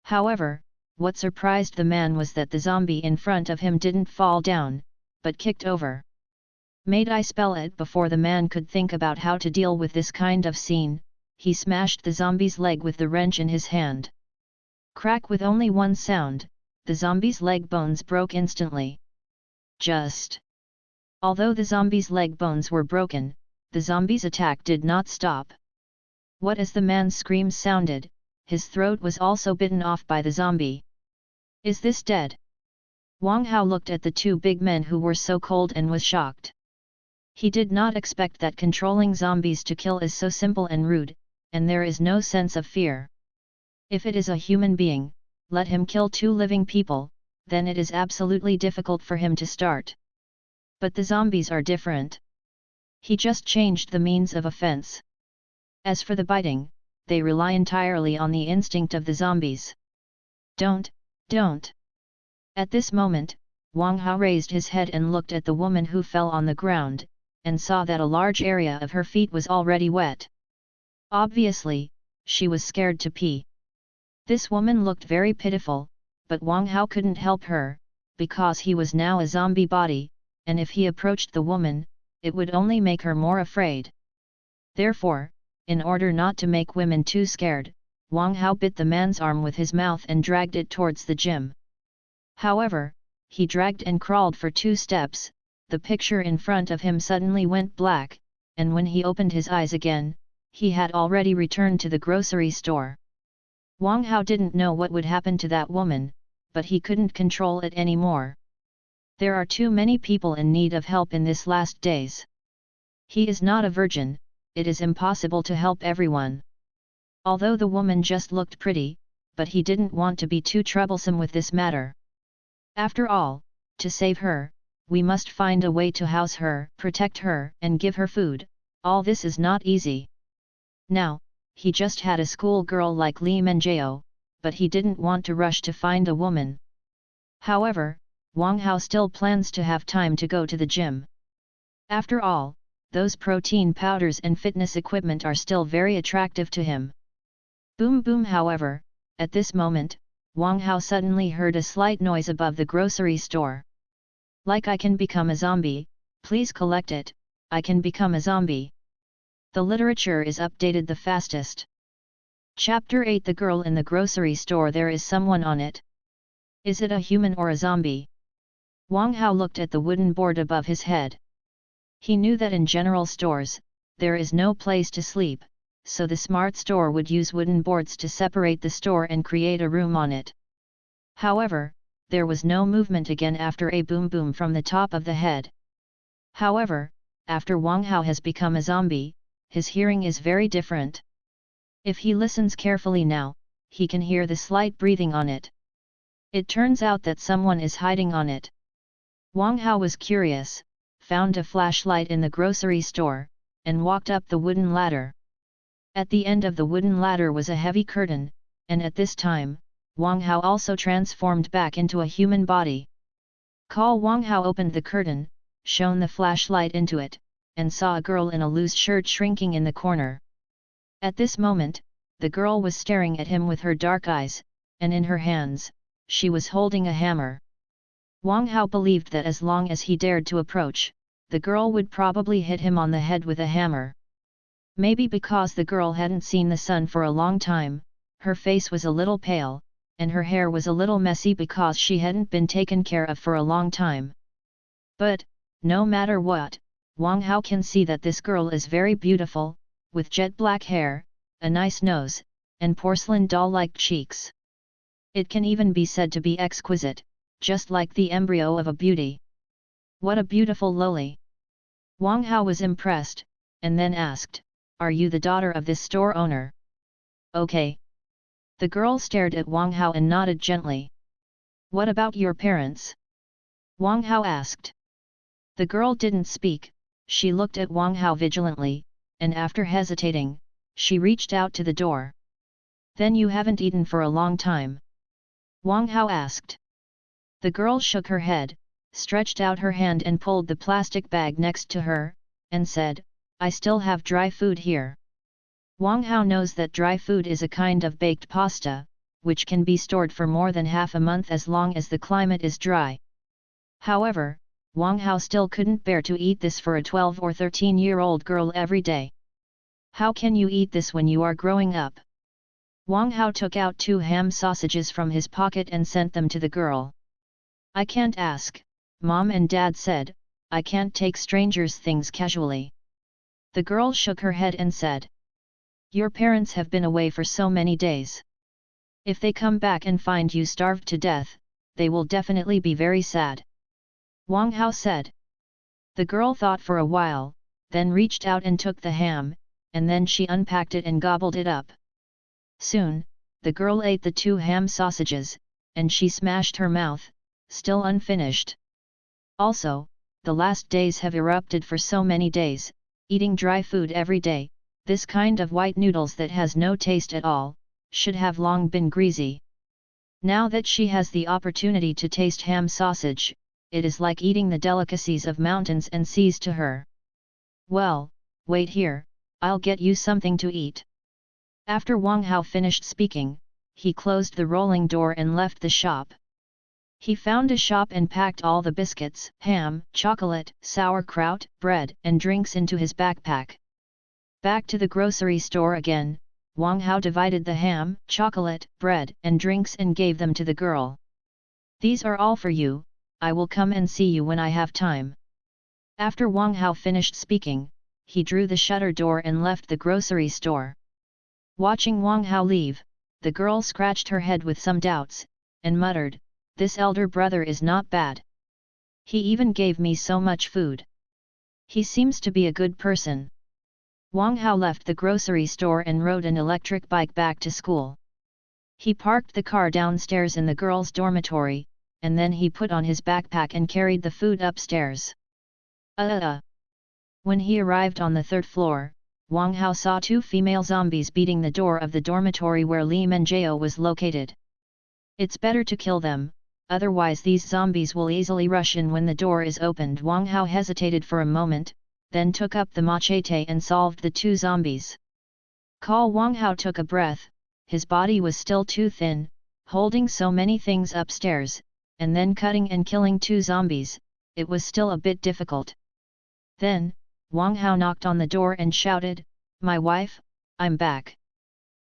However, what surprised the man was that the zombie in front of him didn't fall down, but kicked over. May I spell it? Before the man could think about how to deal with this kind of scene, he smashed the zombie's leg with the wrench in his hand. Crack! With only one sound, the zombie's leg bones broke instantly. Although the zombie's leg bones were broken, the zombie's attack did not stop. What as the man's scream sounded, his throat was also bitten off by the zombie. "Is this dead?" Wang Hao looked at the two big men who were so cold and was shocked. He did not expect that controlling zombies to kill is so simple and rude, and there is no sense of fear. If it is a human being, let him kill two living people, then it is absolutely difficult for him to start. But the zombies are different. He just changed the means of offense. As for the biting, they rely entirely on the instinct of the zombies. Don't! At this moment, Wang Hao raised his head and looked at the woman who fell on the ground, and saw that a large area of her feet was already wet. Obviously, she was scared to pee. This woman looked very pitiful, but Wang Hao couldn't help her, because he was now a zombie body, and if he approached the woman, it would only make her more afraid. Therefore, in order not to make women too scared, Wang Hao bit the man's arm with his mouth and dragged it towards the gym. However, he dragged and crawled for 2 steps, the picture in front of him suddenly went black, and when he opened his eyes again, he had already returned to the grocery store. Wang Hao didn't know what would happen to that woman, but he couldn't control it anymore. There are too many people in need of help in this last days. He is not a virgin, it is impossible to help everyone. Although the woman just looked pretty, but he didn't want to be too troublesome with this matter. After all, to save her, we must find a way to house her, protect her, and give her food. All this is not easy. Now, he just had a school girl like Li Menjiao, but he didn't want to rush to find a woman. However, Wang Hao still plans to have time to go to the gym. After all, those protein powders and fitness equipment are still very attractive to him. Boom boom. However, at this moment, Wang Hao suddenly heard a slight noise above the grocery store. Like I can become a zombie, Please collect it, I can become a zombie. The literature is updated the fastest. Chapter 8 The Girl in the Grocery Store. There is someone on it. Is it a human or a zombie? Wang Hao looked at the wooden board above his head. He knew that in general stores, there is no place to sleep, so the smart store would use wooden boards to separate the store and create a room on it. However, there was no movement again after a boom boom from the top of the head. However, after Wang Hao has become a zombie, his hearing is very different. If he listens carefully now, he can hear the slight breathing on it. It turns out that someone is hiding on it. Wang Hao was curious, found a flashlight in the grocery store, and walked up the wooden ladder. At the end of the wooden ladder was a heavy curtain, and at this time, Wang Hao also transformed back into a human body. Wang Hao opened the curtain, shone the flashlight into it, and saw a girl in a loose shirt shrinking in the corner. At this moment, the girl was staring at him with her dark eyes, and in her hands, she was holding a hammer. Wang Hao believed that as long as he dared to approach, the girl would probably hit him on the head with a hammer. Maybe because the girl hadn't seen the sun for a long time, her face was a little pale, and her hair was a little messy because she hadn't been taken care of for a long time. But, no matter what, Wang Hao can see that this girl is very beautiful, with jet black hair, a nice nose, and porcelain doll-like cheeks. It can even be said to be exquisite, just like the embryo of a beauty. What a beautiful loli! Wang Hao was impressed, and then asked, "Are you the daughter of this store owner?" "Okay." The girl stared at Wang Hao and nodded gently. "What about your parents?" Wang Hao asked. The girl didn't speak, she looked at Wang Hao vigilantly, and after hesitating, she reached out to the door. "Then you haven't eaten for a long time?" Wang Hao asked. The girl shook her head, stretched out her hand and pulled the plastic bag next to her, and said, "I still have dry food here." Wang Hao knows that dry food is a kind of baked pasta, which can be stored for more than half a month as long as the climate is dry. However, Wang Hao still couldn't bear to eat this for a 12 or 13-year-old girl every day. "How can you eat this when you are growing up?" Wang Hao took out 2 ham sausages from his pocket and sent them to the girl. "I can't ask," Mom and Dad said, "I can't take strangers' things casually." The girl shook her head and said, "Your parents have been away for so many days. If they come back and find you starved to death, they will definitely be very sad." Wang Hao said. The girl thought for a while, then reached out and took the ham, and then she unpacked it and gobbled it up. Soon, the girl ate the 2 ham sausages, and she smashed her mouth, still unfinished. Also, the last days have erupted for so many days, eating dry food every day, this kind of white noodles that has no taste at all, should have long been greasy. Now that she has the opportunity to taste ham sausage, it is like eating the delicacies of mountains and seas to her. "Well, wait here, I'll get you something to eat." After Wang Hao finished speaking, he closed the rolling door and left the shop. He found a shop and packed all the biscuits, ham, chocolate, sauerkraut, bread, and drinks into his backpack. Back to the grocery store again, Wang Hao divided the ham, chocolate, bread, and drinks and gave them to the girl. "These are all for you, I will come and see you when I have time." After Wang Hao finished speaking, he drew the shutter door and left the grocery store. Watching Wang Hao leave, the girl scratched her head with some doubts, and muttered, "This elder brother is not bad. He even gave me so much food. He seems to be a good person." Wang Hao left the grocery store and rode an electric bike back to school. He parked the car downstairs in the girls' dormitory, and then he put on his backpack and carried the food upstairs. When he arrived on the 3rd floor, Wang Hao saw 2 female zombies beating the door of the dormitory where Li Menjiao was located. "It's better to kill them, otherwise these zombies will easily rush in when the door is opened." Wang Hao hesitated for a moment, then took up the machete and solved the 2 zombies. Wang Hao took a breath, his body was still too thin, holding so many things upstairs, and then cutting and killing 2 zombies, it was still a bit difficult. Then, Wang Hao knocked on the door and shouted, "My wife, I'm back."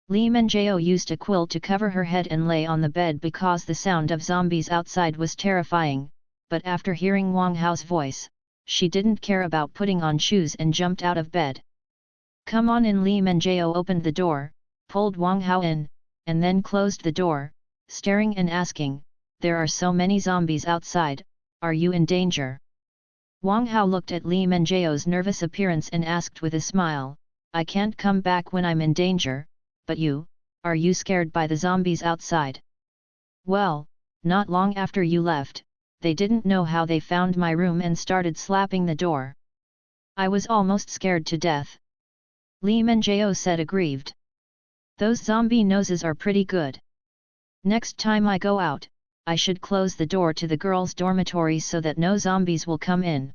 Li Menjiao used a quilt to cover her head and lay on the bed because the sound of zombies outside was terrifying, but after hearing Wang Hao's voice, she didn't care about putting on shoes and jumped out of bed. "Come on in." Li Menjiao opened the door, pulled Wang Hao in, and then closed the door, staring and asking, "There are so many zombies outside, are you in danger?" Wang Hao looked at Li Menjiao's nervous appearance and asked with a smile, "I can't come back when I'm in danger, but are you scared by the zombies outside?" "Well, not long after you left, they didn't know how they found my room and started slapping the door. I was almost scared to death." Li Menjiao said aggrieved. "Those zombie noses are pretty good. Next time I go out, I should close the door to the girls' dormitory so that no zombies will come in."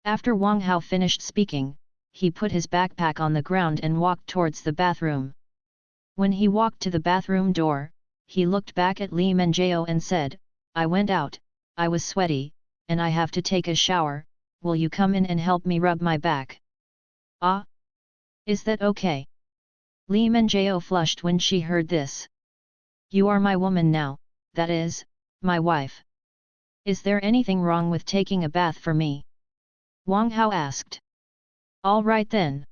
After Wang Hao finished speaking, he put his backpack on the ground and walked towards the bathroom. When he walked to the bathroom door, he looked back at Li Menjiao and said, "I went out, I was sweaty, and I have to take a shower, will you come in and help me rub my back?" "Ah? Is that okay?" Li Menjiao flushed when she heard this. "You are my woman now, that is, my wife. Is there anything wrong with taking a bath for me?" Wang Hao asked. "All right then."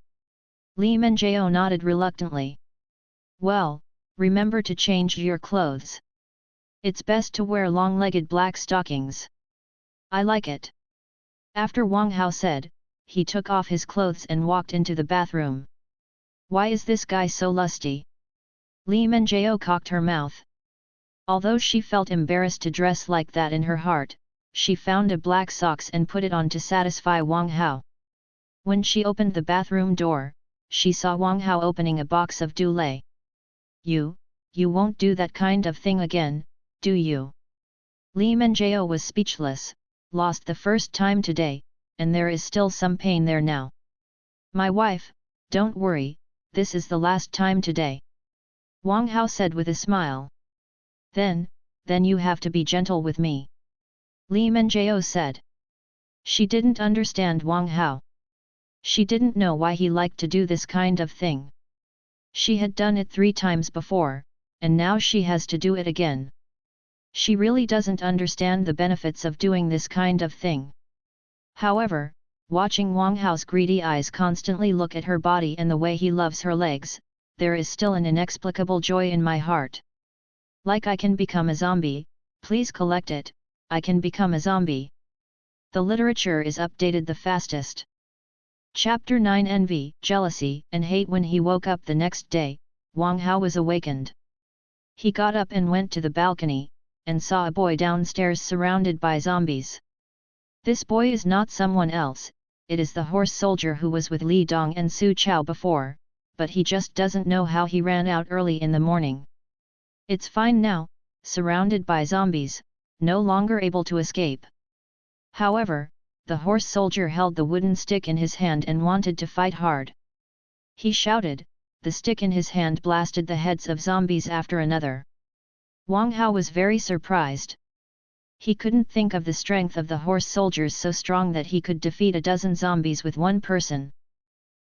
Li Menjiao nodded reluctantly. "Well, remember to change your clothes. It's best to wear long-legged black stockings. I like it." After Wang Hao said, he took off his clothes and walked into the bathroom. "Why is this guy so lusty?" Li Menjiao cocked her mouth. Although she felt embarrassed to dress like that in her heart, she found a black socks and put it on to satisfy Wang Hao. When she opened the bathroom door, she saw Wang Hao opening a box of Dulé. You won't do that kind of thing again, do you?" Li Menjiao was speechless, lost the first time today, and there is still some pain there now. "My wife, don't worry, this is the last time today," Wang Hao said with a smile. Then you have to be gentle with me," Li Menjiao said. She didn't understand Wang Hao. She didn't know why he liked to do this kind of thing. She had done it 3 times before, and now she has to do it again. She really doesn't understand the benefits of doing this kind of thing. However, watching Wang Hao's greedy eyes constantly look at her body and the way he loves her legs, there is still an inexplicable joy in my heart. Like I can become a zombie, please collect it, I can become a zombie. The literature is updated the fastest. Chapter 9 Envy, Jealousy and Hate. When he woke up the next day, Wang Hao was awakened. He got up and went to the balcony, and saw a boy downstairs surrounded by zombies. This boy is not someone else, it is the horse soldier who was with Li Dong and Su Chao before, but he just doesn't know how he ran out early in the morning. It's fine now, surrounded by zombies, no longer able to escape. However, the horse soldier held the wooden stick in his hand and wanted to fight hard. He shouted, the stick in his hand blasted the heads of zombies after another. Wang Hao was very surprised. He couldn't think of the strength of the horse soldiers so strong that he could defeat a dozen zombies with one person.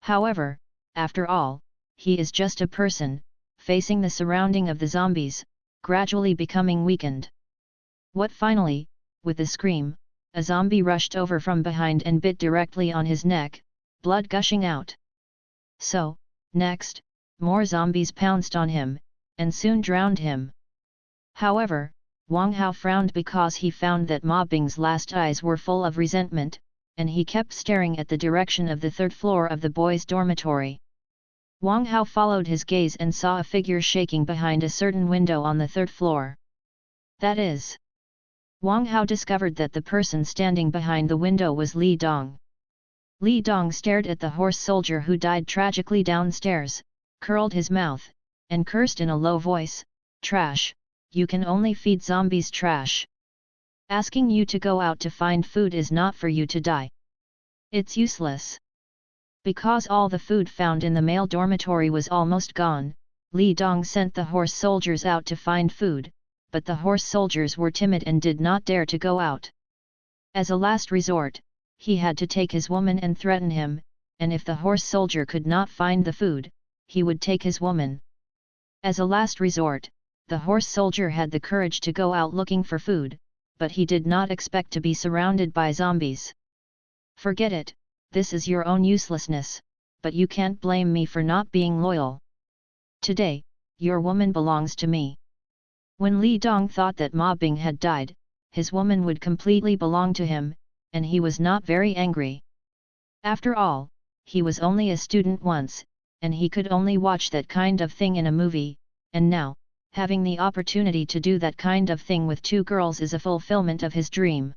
However, after all, he is just a person, facing the surrounding of the zombies, gradually becoming weakened. What finally, with a scream, a zombie rushed over from behind and bit directly on his neck, blood gushing out. So, next, more zombies pounced on him, and soon drowned him. However, Wang Hao frowned because he found that Ma Bing's last eyes were full of resentment, and he kept staring at the direction of the 3rd floor of the boys' dormitory. Wang Hao followed his gaze and saw a figure shaking behind a certain window on the 3rd floor. That is, Wang Hao discovered that the person standing behind the window was Li Dong. Li Dong stared at the horse soldier who died tragically downstairs, curled his mouth, and cursed in a low voice, "Trash, you can only feed zombies trash. Asking you to go out to find food is not for you to die. It's useless." Because all the food found in the male dormitory was almost gone, Li Dong sent the horse soldiers out to find food, but the horse soldiers were timid and did not dare to go out. As a last resort, he had to take his woman and threaten him, and if the horse soldier could not find the food, he would take his woman. As a last resort, the horse soldier had the courage to go out looking for food, but he did not expect to be surrounded by zombies. Forget it, this is your own uselessness, but you can't blame me for not being loyal. Today, your woman belongs to me. When Li Dong thought that Ma Bing had died, his woman would completely belong to him, and he was not very angry. After all, he was only a student once, and he could only watch that kind of thing in a movie, and now, having the opportunity to do that kind of thing with two girls is a fulfillment of his dream.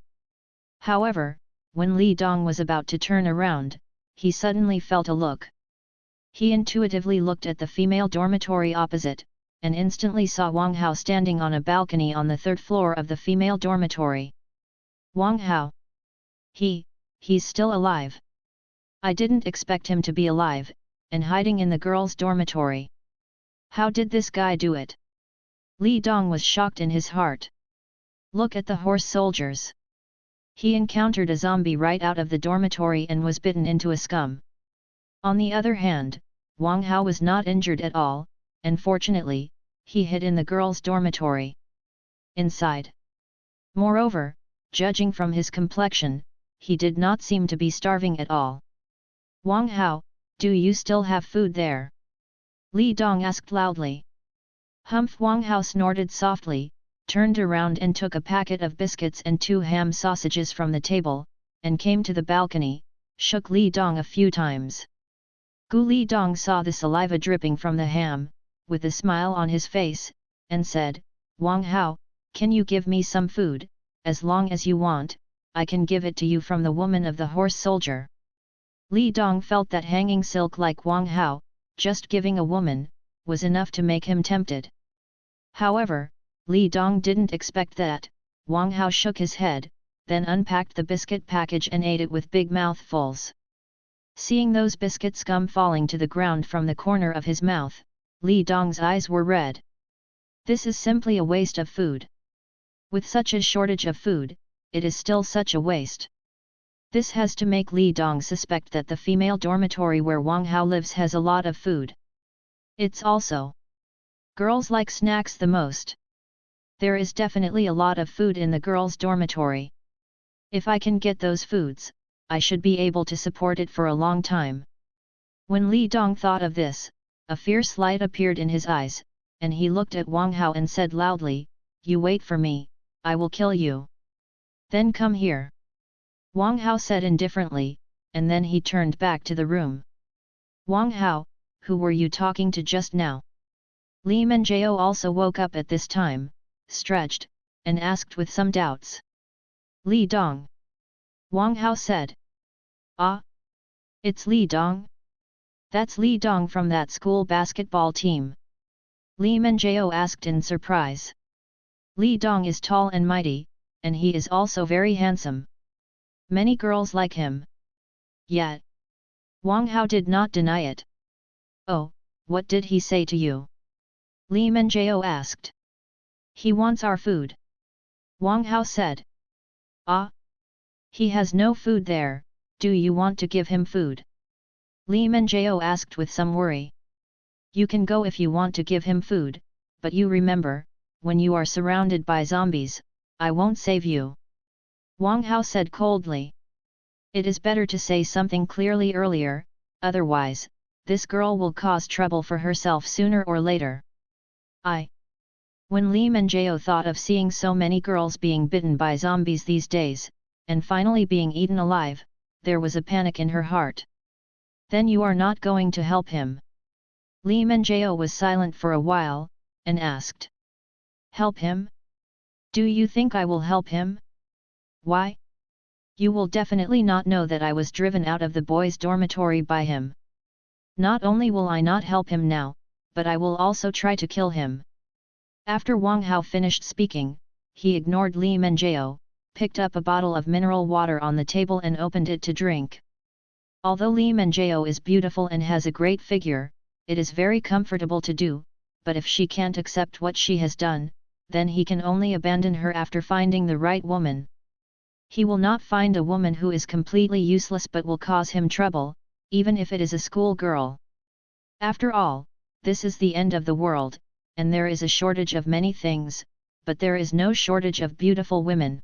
However, when Li Dong was about to turn around, he suddenly felt a look. He intuitively looked at the female dormitory opposite, and instantly saw Wang Hao standing on a balcony on the third floor of the female dormitory. Wang Hao. He's still alive. I didn't expect him to be alive, and hiding in the girls' dormitory. How did this guy do it? Li Dong was shocked in his heart. Look at the horse soldiers. He encountered a zombie right out of the dormitory and was bitten into a scum. On the other hand, Wang Hao was not injured at all, and fortunately, he hid in the girls' dormitory. Inside. Moreover, judging from his complexion, he did not seem to be starving at all. Wang Hao, do you still have food there? Li Dong asked loudly. Humph! Wang Hao snorted softly, turned around and took a packet of biscuits and 2 ham sausages from the table, and came to the balcony, shook Li Dong a few times. Li Dong saw the saliva dripping from the ham, with a smile on his face, and said, Wang Hao, can you give me some food? As long as you want, I can give it to you from the woman of the horse soldier. Li Dong felt that hanging silk like Wang Hao, just giving a woman, was enough to make him tempted. However, Li Dong didn't expect that. Wang Hao shook his head, then unpacked the biscuit package and ate it with big mouthfuls. Seeing those biscuit scum falling to the ground from the corner of his mouth, Li Dong's eyes were red. This is simply a waste of food. With such a shortage of food, it is still such a waste. This has to make Li Dong suspect that the female dormitory where Wang Hao lives has a lot of food. It's also girls like snacks the most. There is definitely a lot of food in the girls' dormitory. If I can get those foods, I should be able to support it for a long time. When Li Dong thought of this, a fierce light appeared in his eyes, and he looked at Wang Hao and said loudly, You wait for me, I will kill you. Then come here. Wang Hao said indifferently, and then he turned back to the room. Wang Hao, who were you talking to just now? Li Menjiao also woke up at this time, stretched, and asked with some doubts. Li Dong. Wang Hao said. Ah? It's Li Dong? That's Li Dong from that school basketball team. Li Menjiao asked in surprise. Li Dong is tall and mighty, and he is also very handsome. Many girls like him. Yet, Wang Hao did not deny it. Oh, what did he say to you? Li Menjiao asked. He wants our food. Wang Hao said. Ah? He has no food there, do you want to give him food? Li Menjiao asked with some worry. You can go if you want to give him food, but you remember, when you are surrounded by zombies, I won't save you. Wang Hao said coldly. It is better to say something clearly earlier, otherwise, this girl will cause trouble for herself sooner or later. When Li Menjiao thought of seeing so many girls being bitten by zombies these days, and finally being eaten alive, there was a panic in her heart. Then you are not going to help him? Li Menjiao was silent for a while, and asked. Help him? Do you think I will help him? Why? You will definitely not know that I was driven out of the boys' dormitory by him. Not only will I not help him now, but I will also try to kill him. After Wang Hao finished speaking, he ignored Li Menjiao, picked up a bottle of mineral water on the table and opened it to drink. Although Li Menjiao is beautiful and has a great figure, it is very comfortable to do, but if she can't accept what she has done, then he can only abandon her after finding the right woman. He will not find a woman who is completely useless but will cause him trouble, even if it is a school girl. After all, this is the end of the world, and there is a shortage of many things, but there is no shortage of beautiful women.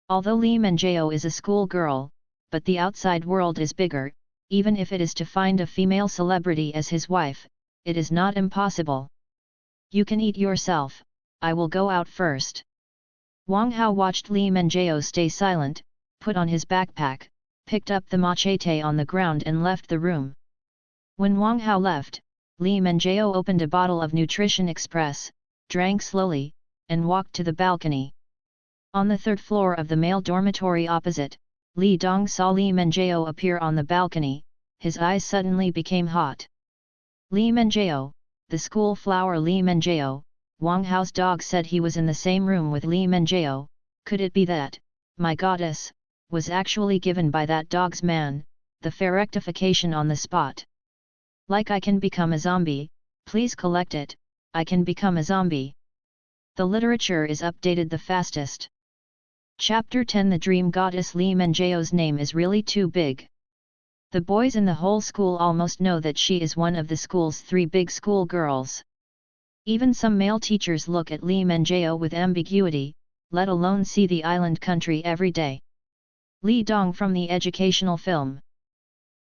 Although Lee Manjao is a school girl, but the outside world is bigger. Even if it is to find a female celebrity as his wife, it is not impossible. You can eat yourself, I will go out first. Wang Hao watched Lee Manjao stay silent, put on his backpack, picked up the machete on the ground and left the room. When Wang Hao left, Lee Manjao opened a bottle of Nutrition Express, drank slowly, and walked to the balcony. On the third floor of the male dormitory opposite, Li Dong saw Li Manjao appear on the balcony, his eyes suddenly became hot. Li Manjao, the school flower Li Manjao, Wang Hao's dog said he was in the same room with Li Manjao. Could it be that, my goddess, was actually given by that dog's man, the fair rectification on the spot? Like I can become a zombie, please collect it, I can become a zombie. The literature is updated the fastest. Chapter 10 The Dream Goddess Li Manjao's name is really too big. The boys in the whole school almost know that she is one of the school's 3 big school girls. Even some male teachers look at Li Manjao with ambiguity, let alone see the island country every day. Li Dong from the educational film.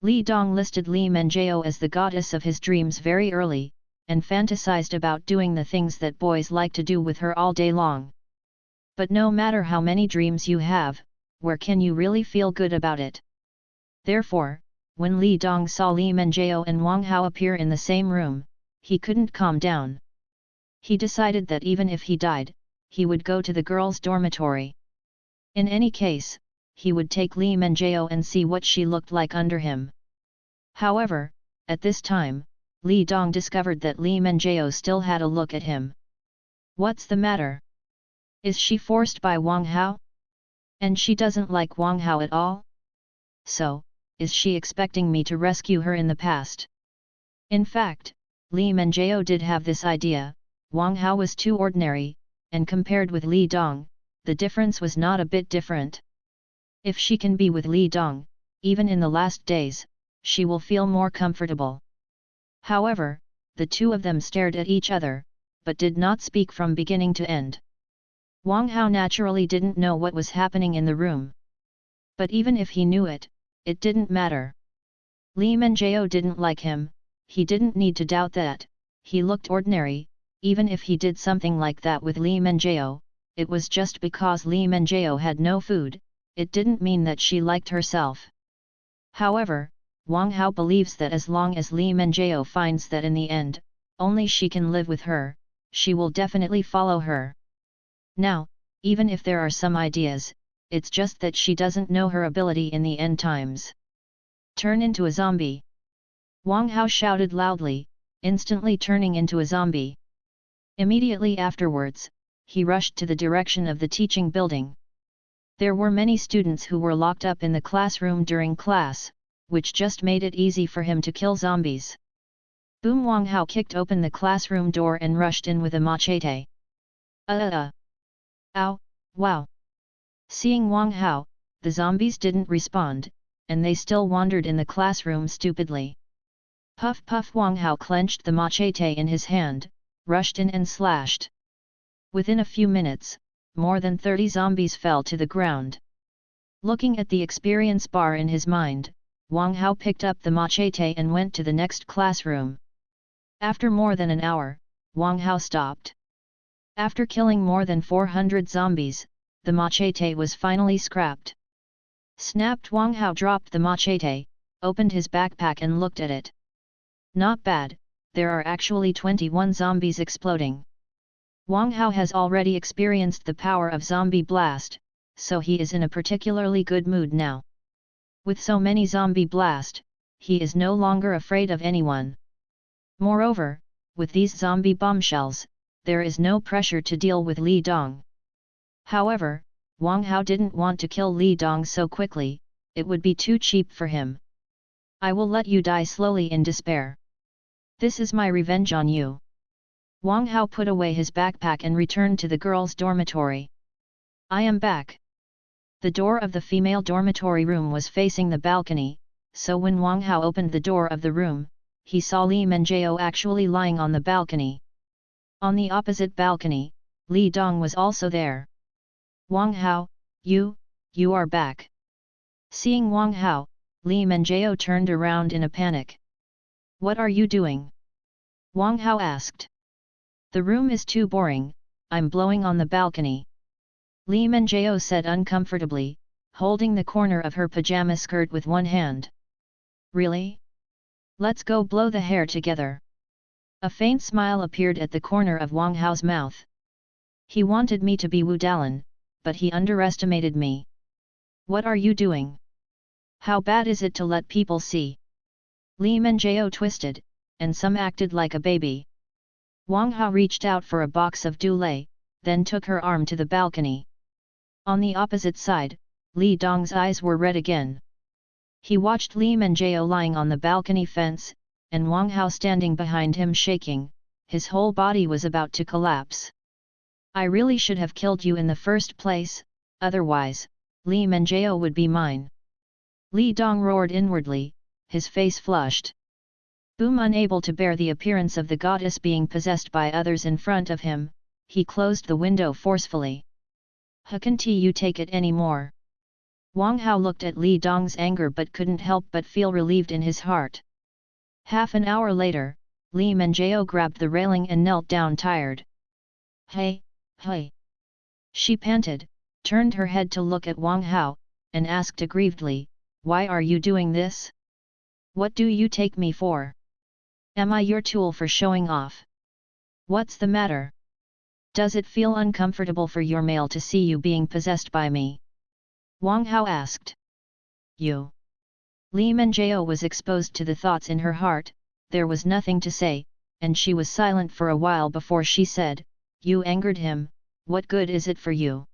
Li Dong listed Li Manjao as the goddess of his dreams very early, and fantasized about doing the things that boys like to do with her all day long. But no matter how many dreams you have, where can you really feel good about it? Therefore, when Li Dong saw Li Manjao and Wang Hao appear in the same room, he couldn't calm down. He decided that even if he died, he would go to the girls' dormitory. In any case, he would take Li Manjao and see what she looked like under him. However, at this time, Li Dong discovered that Li Manjao still had a look at him. What's the matter? Is she forced by Wang Hao? And she doesn't like Wang Hao at all? So, is she expecting me to rescue her in the past? In fact, Li Manjao did have this idea. Wang Hao was too ordinary, and compared with Li Dong, the difference was not a bit different. If she can be with Li Dong, even in the last days, she will feel more comfortable. However, the two of them stared at each other, but did not speak from beginning to end. Wang Hao naturally didn't know what was happening in the room. But even if he knew it, it didn't matter. Li Manjao didn't like him, he didn't need to doubt that. He looked ordinary. Even if he did something like that with Li Manjao, it was just because Li Manjao had no food, it didn't mean that she liked herself. However, Wang Hao believes that as long as Li Manjao finds that in the end, only she can live with her, she will definitely follow her. Now, even if there are some ideas, it's just that she doesn't know her ability in the end times. Turn into a zombie! Wang Hao shouted loudly, instantly turning into a zombie. Immediately afterwards, he rushed to the direction of the teaching building. There were many students who were locked up in the classroom during class, which just made it easy for him to kill zombies. Boom! Wang Hao kicked open the classroom door and rushed in with a machete. Ow, wow! Seeing Wang Hao, the zombies didn't respond, and they still wandered in the classroom stupidly. Puff puff! Wang Hao clenched the machete in his hand, rushed in and slashed. Within a few minutes, more than 30 zombies fell to the ground. Looking at the experience bar in his mind, Wang Hao picked up the machete and went to the next classroom. After more than an hour, Wang Hao stopped. After killing more than 400 zombies, the machete was finally scrapped. Snapped! Wang Hao dropped the machete, opened his backpack and looked at it. Not bad, there are actually 21 zombies exploding. Wang Hao has already experienced the power of zombie blast, so he is in a particularly good mood now. With so many zombie blast, he is no longer afraid of anyone. Moreover, with these zombie bombshells, there is no pressure to deal with Li Dong. However, Wang Hao didn't want to kill Li Dong so quickly, it would be too cheap for him. I will let you die slowly in despair. This is my revenge on you. Wang Hao put away his backpack and returned to the girls' dormitory. I am back. The door of the female dormitory room was facing the balcony, so when Wang Hao opened the door of the room, he saw Li Menjiao actually lying on the balcony. On the opposite balcony, Li Dong was also there. Wang Hao, you are back. Seeing Wang Hao, Li Menjiao turned around in a panic. What are you doing? Wang Hao asked. The room is too boring, I'm blowing on the balcony. Li Menjiao said uncomfortably, holding the corner of her pajama skirt with one hand. Really? Let's go blow the hair together. A faint smile appeared at the corner of Wang Hao's mouth. He wanted me to be Wu Dalan, but he underestimated me. What are you doing? How bad is it to let people see? Li Menjiao twisted, and some acted like a baby. Wang Hao reached out for a box of Dulé, then took her arm to the balcony. On the opposite side, Li Dong's eyes were red again. He watched Li Menjiao lying on the balcony fence, and Wang Hao standing behind him shaking, his whole body was about to collapse. I really should have killed you in the first place, otherwise, Li Menjiao would be mine. Li Dong roared inwardly, his face flushed. Boom, unable to bear the appearance of the goddess being possessed by others in front of him, he closed the window forcefully. How can't you take it anymore? Wang Hao looked at Li Dong's anger but couldn't help but feel relieved in his heart. Half an hour later, Li Menjiao grabbed the railing and knelt down tired. Hey, hey! She panted, turned her head to look at Wang Hao, and asked aggrievedly, why are you doing this? What do you take me for? Am I your tool for showing off? What's the matter? Does it feel uncomfortable for your male to see you being possessed by me? Wang Hao asked. You. Li Menjiao was exposed to the thoughts in her heart, there was nothing to say, and she was silent for a while before she said, you angered him, what good is it for you?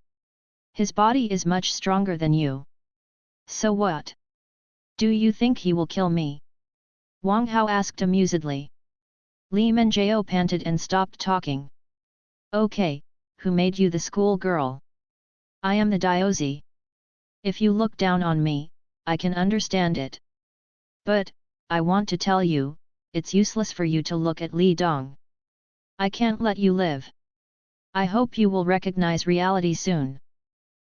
His body is much stronger than you. So what? Do you think he will kill me? Wang Hao asked amusedly. Li Menjiao panted and stopped talking. Okay, who made you the school girl? I am the Diozi. If you look down on me, I can understand it. But, I want to tell you, it's useless for you to look at Li Dong. I can't let you live. I hope you will recognize reality soon.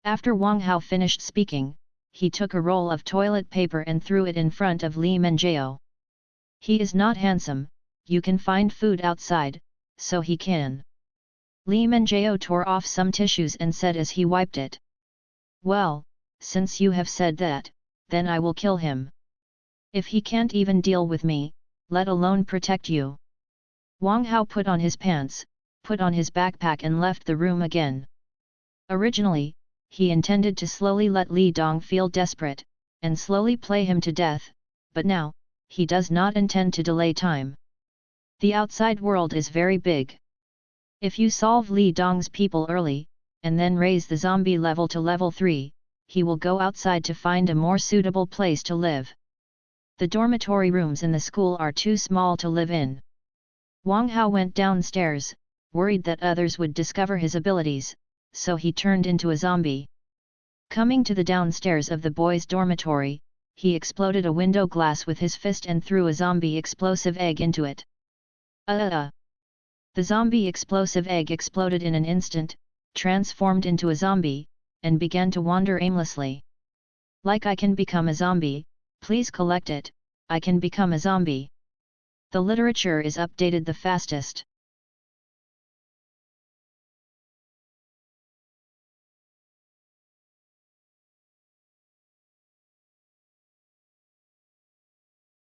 After Wang Hao finished speaking, he took a roll of toilet paper and threw it in front of Li Menjiao. He is not handsome, you can find food outside, so he can. Li Menjiao tore off some tissues and said as he wiped it. Well, since you have said that, then I will kill him. If he can't even deal with me, let alone protect you. Wang Hao put on his pants, put on his backpack and left the room again. Originally, he intended to slowly let Li Dong feel desperate, and slowly play him to death, but now, he does not intend to delay time. The outside world is very big. If you solve Li Dong's people early, and then raise the zombie level to level 3, he will go outside to find a more suitable place to live. The dormitory rooms in the school are too small to live in. Wang Hao went downstairs, worried that others would discover his abilities, so he turned into a zombie. Coming to the downstairs of the boys' dormitory, he exploded a window glass with his fist and threw a zombie explosive egg into it. The zombie explosive egg exploded in an instant, transformed into a zombie, and began to wander aimlessly. Like I can become a zombie, please collect it, I can become a zombie. The literature is updated the fastest.